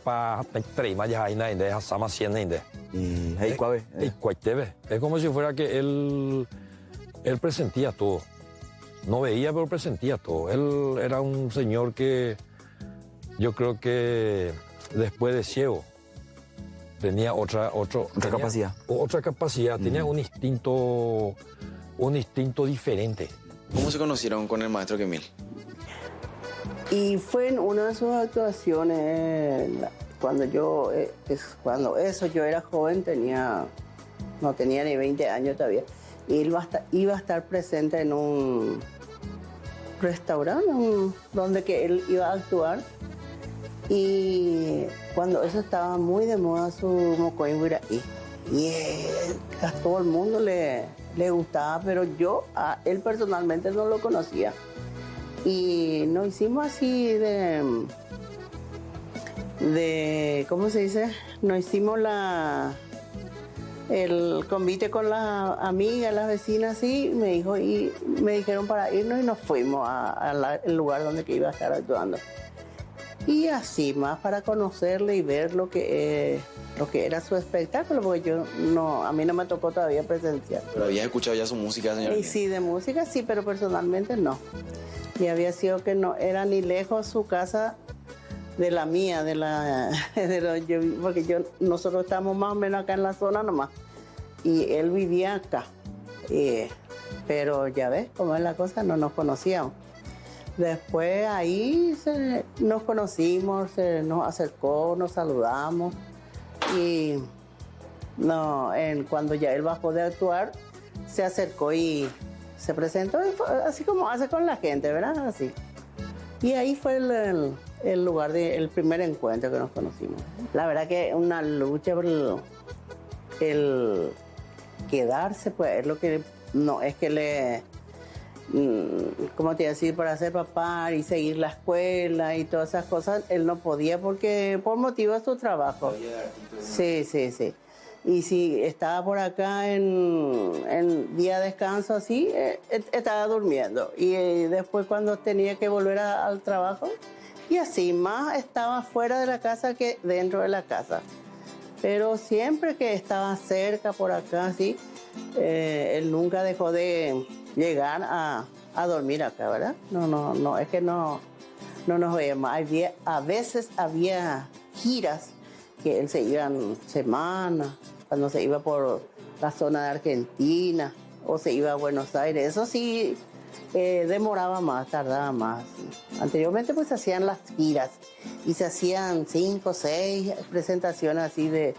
Para es como si fuera que él presentía todo. No veía, pero presentía todo. Él era un señor que yo creo que después de ciego tenía otra capacidad. Otra capacidad, tenía un instinto diferente. ¿Cómo se conocieron con el maestro Kemil? Y fue en una de sus actuaciones, cuando yo era joven, no tenía ni 20 años todavía, y él iba a estar presente en un restaurante donde que él iba a actuar, y cuando eso estaba muy de moda su mocoy y a todo el mundo le gustaba, pero yo a él personalmente no lo conocía. Y nos hicimos así de ¿cómo se dice? Nos hicimos el convite con las amigas, las vecinas, así, me dijeron para irnos y nos fuimos al lugar donde que iba a estar actuando. Y así, más para conocerle y ver lo que era su espectáculo, porque a mí no me tocó todavía presenciar. ¿Pero habías escuchado ya su música, señora? Y sí, de música sí, pero personalmente no. Y había sido que no era ni lejos su casa de la mía, porque nosotros estamos más o menos acá en la zona nomás. Y él vivía acá. Pero ya ves cómo es la cosa, no nos conocíamos. Después ahí nos conocimos, se nos acercó, nos saludamos. Y cuando ya él bajó de actuar, se acercó y se presentó, así como hace con la gente, ¿verdad? Así. Y ahí fue el lugar el primer encuentro que nos conocimos. La verdad que una lucha por el quedarse, pues es lo que no es que ¿cómo te iba a decir? Para ser papá y seguir la escuela y todas esas cosas, él no podía porque por motivo de su trabajo. Sí. Y si estaba por acá en día de descanso así, estaba durmiendo. Y después cuando tenía que volver al trabajo, y así, más estaba fuera de la casa que dentro de la casa. Pero siempre que estaba cerca por acá, así, él nunca dejó de llegar a dormir acá, ¿verdad? No, es que no nos veíamos. A veces había giras que él se iba en semana, cuando se iba por la zona de Argentina o se iba a Buenos Aires. Eso sí demoraba más, tardaba más. Anteriormente pues se hacían las giras y se hacían 5 o 6 presentaciones así de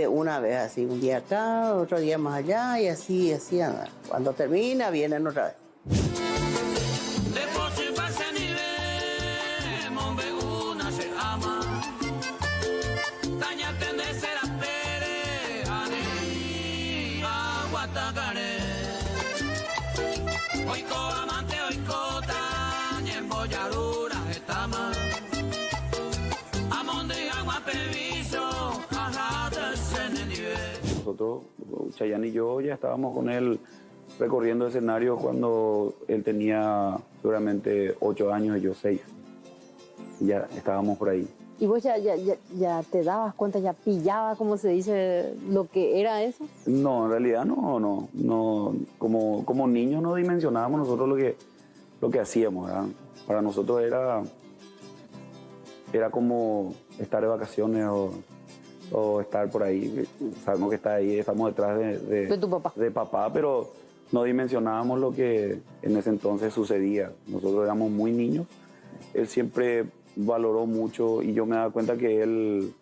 una vez, así un día acá, otro día más allá y así. Cuando termina vienen otra vez. Nosotros, Chayanne y yo, ya estábamos con él recorriendo escenarios cuando él tenía seguramente 8 años y yo 6. Ya estábamos por ahí. ¿Y vos ya te dabas cuenta, ya pillaba, como se dice, lo que era eso? No, en realidad no. Como niños no dimensionábamos nosotros lo que hacíamos, ¿verdad? Para nosotros era como estar de vacaciones o estar por ahí. Sabemos que está ahí, estamos detrás de tu papá. De papá, pero no dimensionábamos lo que en ese entonces sucedía. Nosotros éramos muy niños. Él siempre valoró mucho y yo me daba cuenta que él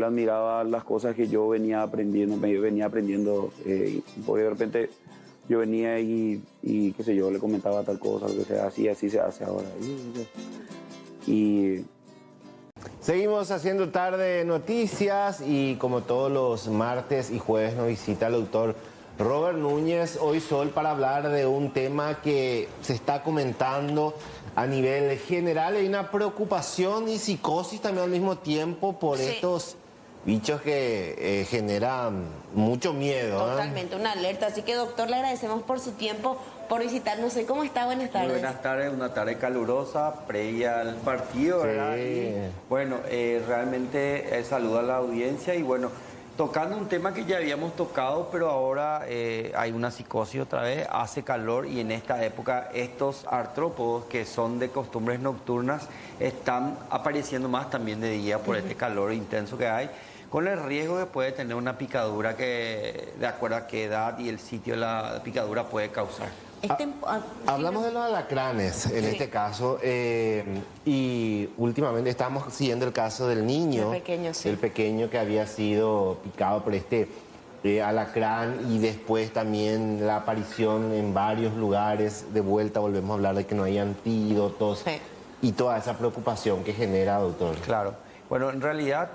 admiraba las cosas que yo venía aprendiendo, porque de repente yo venía y qué sé yo, le comentaba tal cosa, lo que sea, así se hace ahora. Y seguimos haciendo Tarde Noticias y como todos los martes y jueves nos visita el doctor Robert Núñez, hoy Sol, para hablar de un tema que se está comentando a nivel general. Hay una preocupación y psicosis también al mismo tiempo por estos bichos que generan mucho miedo. Totalmente, una alerta. Así que, doctor, le agradecemos por su tiempo, por visitarnos. ¿Cómo está? Buenas tardes. Muy buenas tardes, una tarde calurosa, previa al partido, ¿verdad? Sí. Y, bueno, realmente saludo a la audiencia y bueno, tocando un tema que ya habíamos tocado, pero ahora hay una psicosis otra vez, hace calor y en esta época estos artrópodos que son de costumbres nocturnas están apareciendo más también de día por este calor intenso que hay, con el riesgo de puede tener una picadura que de acuerdo a qué edad y el sitio de la picadura puede causar. Hablamos de los alacranes en este caso y últimamente estamos siguiendo el caso del niño, el pequeño que había sido picado por este alacrán y después también la aparición en varios lugares. De vuelta volvemos a hablar de que no hay antídotos y toda esa preocupación que genera, doctor. Claro, bueno, en realidad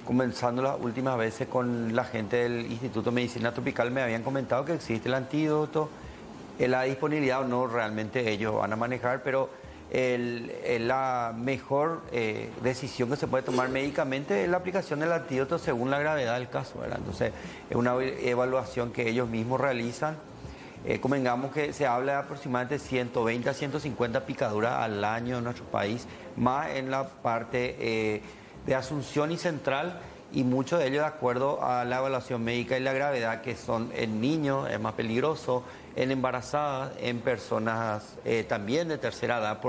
comenzando las últimas veces con la gente del Instituto de Medicina Tropical me habían comentado que existe el antídoto. La disponibilidad o no realmente ellos van a manejar, pero la mejor decisión que se puede tomar médicamente es la aplicación del antídoto según la gravedad del caso, ¿verdad? Entonces es una evaluación que ellos mismos realizan. Convengamos que se habla de aproximadamente 120 a 150 picaduras al año en nuestro país, más en la parte de Asunción y Central, y mucho de ello de acuerdo a la evaluación médica y la gravedad, que son en niños, es más peligroso, en embarazadas, en personas también de tercera edad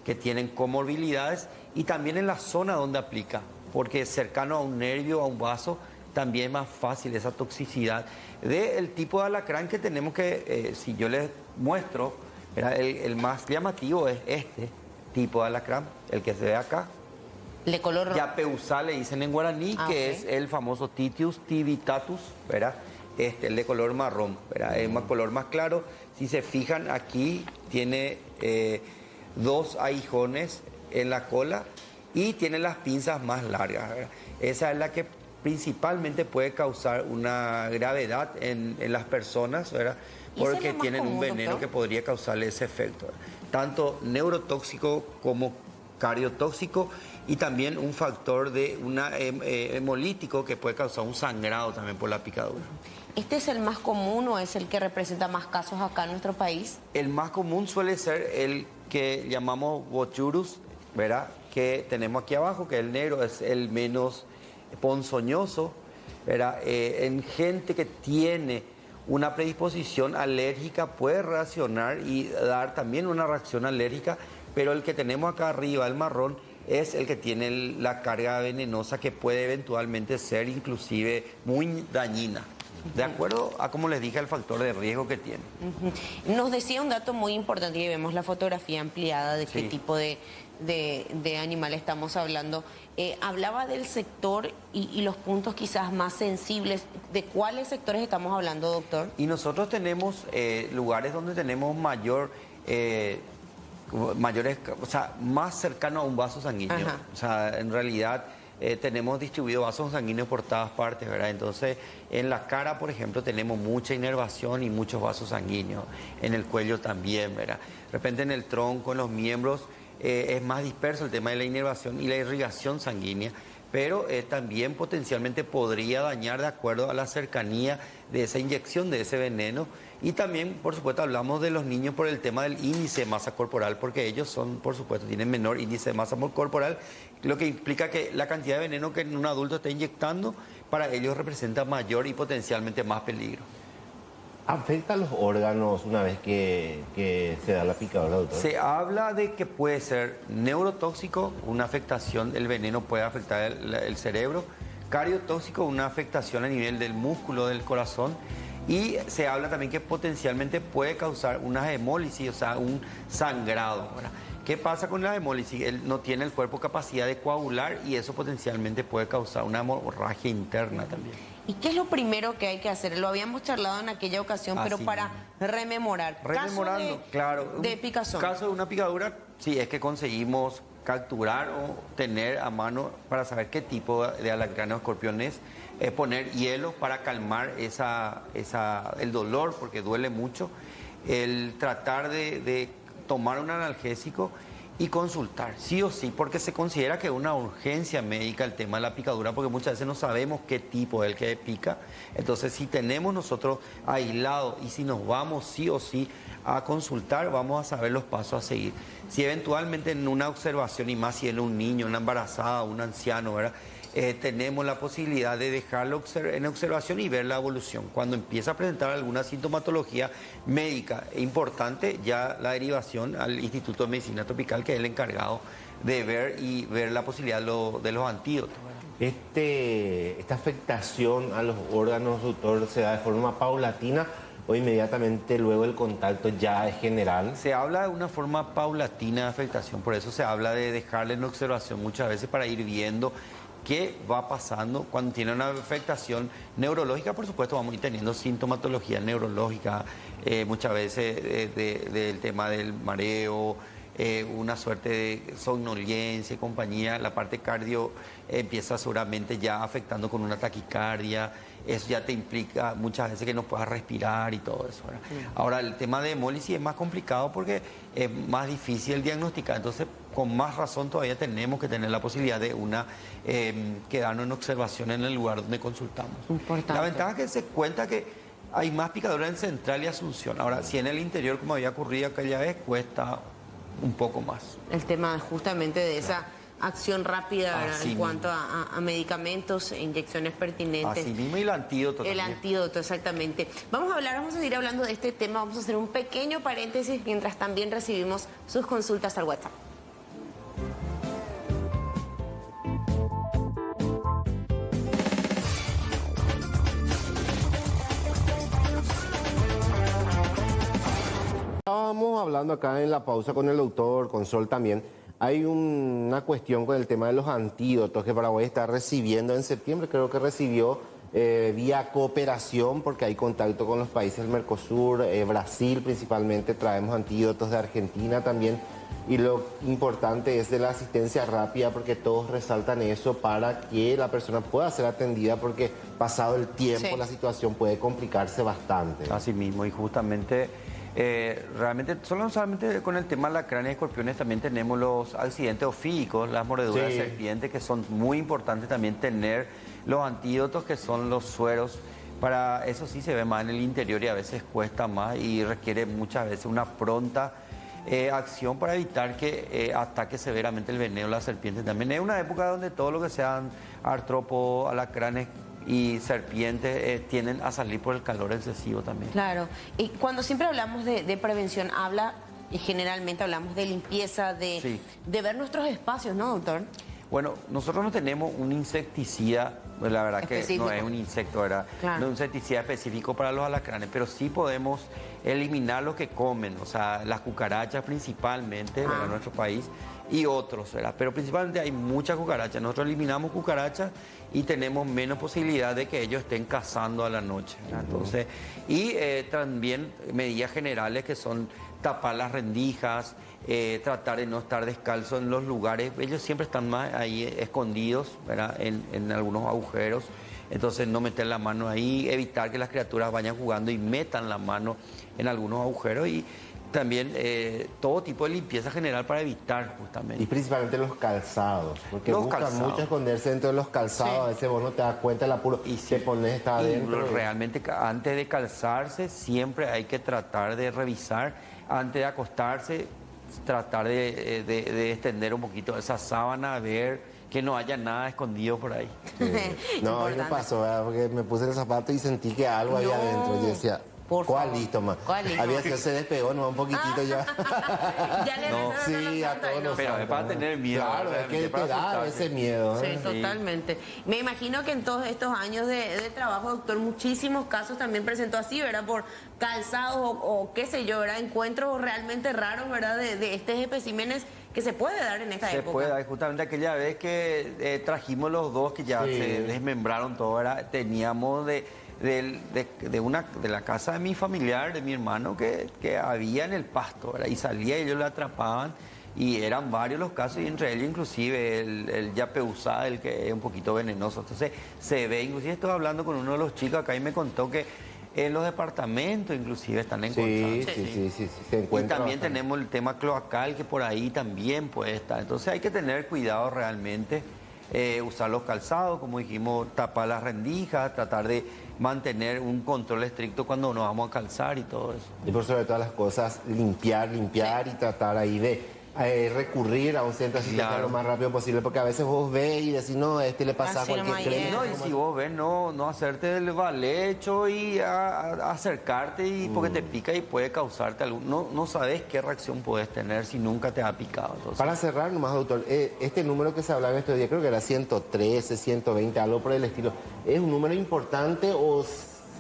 que tienen comorbilidades, y también en la zona donde aplica, porque cercano a un nervio, a un vaso, también es más fácil esa toxicidad del tipo de alacrán que tenemos que, si yo les muestro, el más llamativo es este tipo de alacrán, el que se ve acá. De color Yapeusá le dicen en guaraní, que es el famoso Titius tivitatus, ¿verdad? El de color marrón, ¿verdad? Es un color más claro. Si se fijan aquí, tiene 2 aguijones en la cola y tiene las pinzas más largas, ¿verdad? Esa es la que principalmente puede causar una gravedad en las personas, ¿verdad? Porque tienen un veneno que podría causarle ese efecto, ¿verdad? Tanto neurotóxico como cardiotóxico, y también un factor de hemolítico que puede causar un sangrado también por la picadura. ¿Este es el más común o es el que representa más casos acá en nuestro país? El más común suele ser el que llamamos bochurus, ¿verdad? Que tenemos aquí abajo, que el negro es el menos ponzoñoso, ¿verdad? En gente que tiene una predisposición alérgica puede reaccionar y dar también una reacción alérgica, pero el que tenemos acá arriba, el marrón, es el que tiene la carga venenosa que puede eventualmente ser inclusive muy dañina, de acuerdo a, como les dije, el factor de riesgo que tiene. Nos decía un dato muy importante, y vemos la fotografía ampliada de qué tipo de animal estamos hablando. Hablaba del sector y los puntos quizás más sensibles. ¿De cuáles sectores estamos hablando, doctor? Y nosotros tenemos lugares donde tenemos mayores, o sea, más cercano a un vaso sanguíneo. Ajá. O sea, en realidad tenemos distribuido vasos sanguíneos por todas partes, ¿verdad? Entonces, en la cara, por ejemplo, tenemos mucha inervación y muchos vasos sanguíneos. En el cuello también, ¿verdad? De repente en el tronco, en los miembros, es más disperso el tema de la inervación y la irrigación sanguínea, pero también potencialmente podría dañar de acuerdo a la cercanía de esa inyección de ese veneno. Y también, por supuesto, hablamos de los niños por el tema del índice de masa corporal, porque ellos son, por supuesto, tienen menor índice de masa corporal, lo que implica que la cantidad de veneno que un adulto está inyectando para ellos representa mayor y potencialmente más peligro. ¿Afecta a los órganos una vez que se da la picadura, doctor? Se habla de que puede ser neurotóxico, una afectación, el veneno puede afectar el cerebro, cardiotóxico, una afectación a nivel del músculo del corazón, y se habla también que potencialmente puede causar una hemólisis, o sea, un sangrado, ¿verdad? ¿Qué pasa con la hemólisis? Él no tiene el cuerpo capacidad de coagular y eso potencialmente puede causar una hemorragia interna también. ¿Y qué es lo primero que hay que hacer? Lo habíamos charlado en aquella ocasión, pero para rememorar. Rememorando, claro. De picazón. Caso de una picadura, sí, es que conseguimos capturar o tener a mano para saber qué tipo de alacrán o escorpión es, poner hielo para calmar el dolor, porque duele mucho, el tratar de tomar un analgésico y consultar, sí o sí, porque se considera que es una urgencia médica el tema de la picadura, porque muchas veces no sabemos qué tipo es el que pica. Entonces, si tenemos nosotros aislado y si nos vamos sí o sí a consultar, vamos a saber los pasos a seguir. Si eventualmente en una observación, y más si en un niño, una embarazada, un anciano, ¿verdad? Tenemos la posibilidad de dejarlo en observación y ver la evolución. Cuando empieza a presentar alguna sintomatología médica importante, ya la derivación al Instituto de Medicina Tropical, que es el encargado de ver la posibilidad de los antídotos. Esta afectación a los órganos, doctor, se da de forma paulatina o inmediatamente luego el contacto ya es general. Se habla de una forma paulatina de afectación, por eso se habla de dejarle en observación muchas veces para ir viendo qué va pasando cuando tiene una afectación neurológica. Por supuesto, vamos a ir teniendo sintomatología neurológica, muchas veces del tema del mareo, una suerte de somnolencia y compañía. La parte cardio empieza seguramente ya afectando con una taquicardia. Eso ya te implica muchas veces que no puedas respirar y todo eso, ¿verdad? Ahora, el tema de hemólisis es más complicado porque es más difícil diagnosticar. Entonces, con más razón todavía tenemos que tener la posibilidad de quedarnos en observación en el lugar donde consultamos. Importante. La ventaja es que se cuenta que hay más picadura en Central y Asunción. Ahora, si en el interior, como había ocurrido aquella vez, cuesta un poco más. El tema justamente de esa acción rápida Así en cuanto a medicamentos, inyecciones pertinentes. Así mismo, y el antídoto El también. antídoto, exactamente. Vamos a seguir hablando de este tema. Vamos a hacer un pequeño paréntesis mientras también recibimos sus consultas al WhatsApp. Estábamos hablando acá en la pausa con el doctor, con Sol también. Hay una cuestión con el tema de los antídotos que Paraguay está recibiendo en septiembre. Creo que recibió vía cooperación porque hay contacto con los países del Mercosur, Brasil principalmente, traemos antídotos de Argentina también. Y lo importante es de la asistencia rápida porque todos resaltan eso para que la persona pueda ser atendida porque pasado el tiempo la situación puede complicarse bastante. Así mismo, y justamente... realmente, no solamente con el tema de alacranes y escorpiones, también tenemos los accidentes ofídicos, las mordeduras de serpiente, que son muy importantes también tener los antídotos, que son los sueros. Para eso sí se ve más en el interior y a veces cuesta más y requiere muchas veces una pronta acción para evitar que ataque severamente el veneno de la serpiente. También es una época donde todo lo que sean artrópodos, alacranes y serpientes tienden a salir por el calor excesivo también. Claro, y cuando siempre hablamos de prevención, y generalmente hablamos de limpieza, de ver nuestros espacios, ¿no, doctor? Bueno, nosotros no tenemos un insecticida, pues la verdad específico. Que no es un insecto, ¿verdad? Claro. No es un insecticida específico para los alacranes, pero sí podemos eliminar lo que comen, o sea, las cucarachas principalmente, ¿verdad? En nuestro país, y otros, ¿verdad? Pero principalmente hay muchas cucarachas. Nosotros eliminamos cucarachas y tenemos menos posibilidad de que ellos estén cazando a la noche, ¿verdad? Entonces, y también medidas generales que son tapar las rendijas, tratar de no estar descalzo en los lugares. Ellos siempre están más ahí escondidos, ¿verdad? En algunos agujeros. Entonces no meter la mano ahí, evitar que las criaturas vayan jugando y metan la mano en algunos agujeros y también todo tipo de limpieza general para evitar justamente. Y principalmente los calzados, porque los buscan calzados. mucho esconderse dentro de los calzados, a veces vos no te das cuenta del apuro y te pones está adentro. Realmente antes de calzarse siempre hay que tratar de revisar, antes de acostarse, tratar de extender un poquito esa sábana, ver que no haya nada escondido por ahí. No, a mí me pasó, ¿verdad? Porque me puse el zapato y sentí que algo había adentro. Yo decía, ¿cuál listo, más? Había sido, se despegó, no, un poquitito ya. Ya le No, sí, a todos los pero es para tener miedo. Claro, es que te da ese miedo. Sí, totalmente. Me imagino que en todos estos años de trabajo, doctor, muchísimos casos también presentó así, ¿verdad? Por calzados o qué sé yo, ¿verdad? Encuentros realmente raros, ¿verdad? De estos especímenes que se puede dar en esta época. Se puede dar, justamente aquella vez que trajimos los dos que ya se desmembraron todo, ¿verdad? Teníamos de la casa de mi familiar, de mi hermano, que había en el pasto, ¿verdad? Y salía y ellos lo atrapaban y eran varios los casos y entre ellos inclusive el yapeusá, el que es un poquito venenoso. Entonces se ve, inclusive estoy hablando con uno de los chicos acá y me contó que En los departamentos inclusive están encontrando. Sí, se encuentra y también bastante. tenemos el tema cloacal que por ahí también puede estar. Entonces hay que tener cuidado realmente, usar los calzados, como dijimos, tapar las rendijas, tratar de mantener un control estricto cuando nos vamos a calzar y todo eso. Y por sobre todas las cosas, limpiar y tratar ahí de recurrir a un centro asistencial lo más rápido posible, porque a veces vos ves y decís, no, a este le pasa cualquier crimen. No, y si vos ves, no hacerte el valecho y a acercarte y porque te pica y puede causarte algún... No sabes qué reacción puedes tener si nunca te ha picado. Entonces. Para cerrar nomás, doctor, este número que se hablaba en estos días, creo que era 113, 120, algo por el estilo, ¿es un número importante o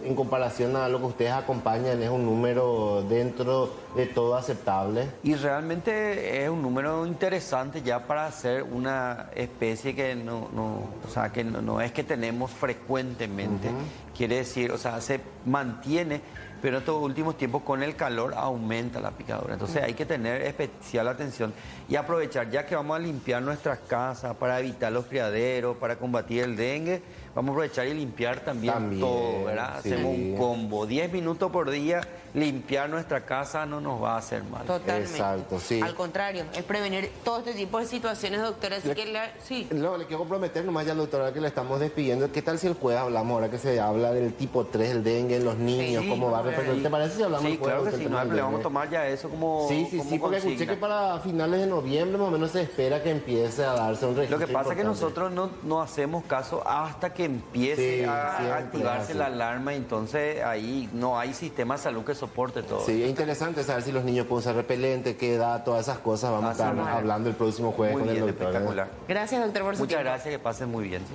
en comparación a lo que ustedes acompañan es un número dentro de todo aceptable? Y realmente es un número interesante ya para hacer una especie que no es que tenemos frecuentemente. Quiere decir, o sea, se mantiene, pero en estos últimos tiempos con el calor aumenta la picadura. Entonces hay que tener especial atención y aprovechar, ya que vamos a limpiar nuestras casas para evitar los criaderos, para combatir el dengue, vamos a aprovechar y limpiar también todo, ¿verdad? Sí. Hacemos un combo, 10 minutos por día, limpiar nuestra casa no nos va a hacer mal. Totalmente. Exacto, sí. Al contrario, es prevenir todo este tipo de situaciones, doctora. Así que No, le quiero comprometer nomás ya, doctora, que le estamos despidiendo. ¿Qué tal si el jueves hablamos, ahora que se habla del tipo 3, el dengue en los niños, cómo va a repercutir? ¿Te parece si hablamos el jueves? Claro que sí, le vamos a tomar ya eso como Sí, porque escuché que para finales de noviembre más o menos se espera que empiece a darse un registro. Lo que pasa es que importante. nosotros no hacemos caso hasta que empiece a activarse la alarma, entonces ahí no hay sistema de salud que soporte todo. Sí, es interesante saber si los niños pueden usar repelente, qué edad, todas esas cosas. Vamos a estar hablando el próximo jueves Muy con bien, el doctor. espectacular. Gracias, doctor, por su Muchas tiempo. gracias, que pasen muy bien. Sí.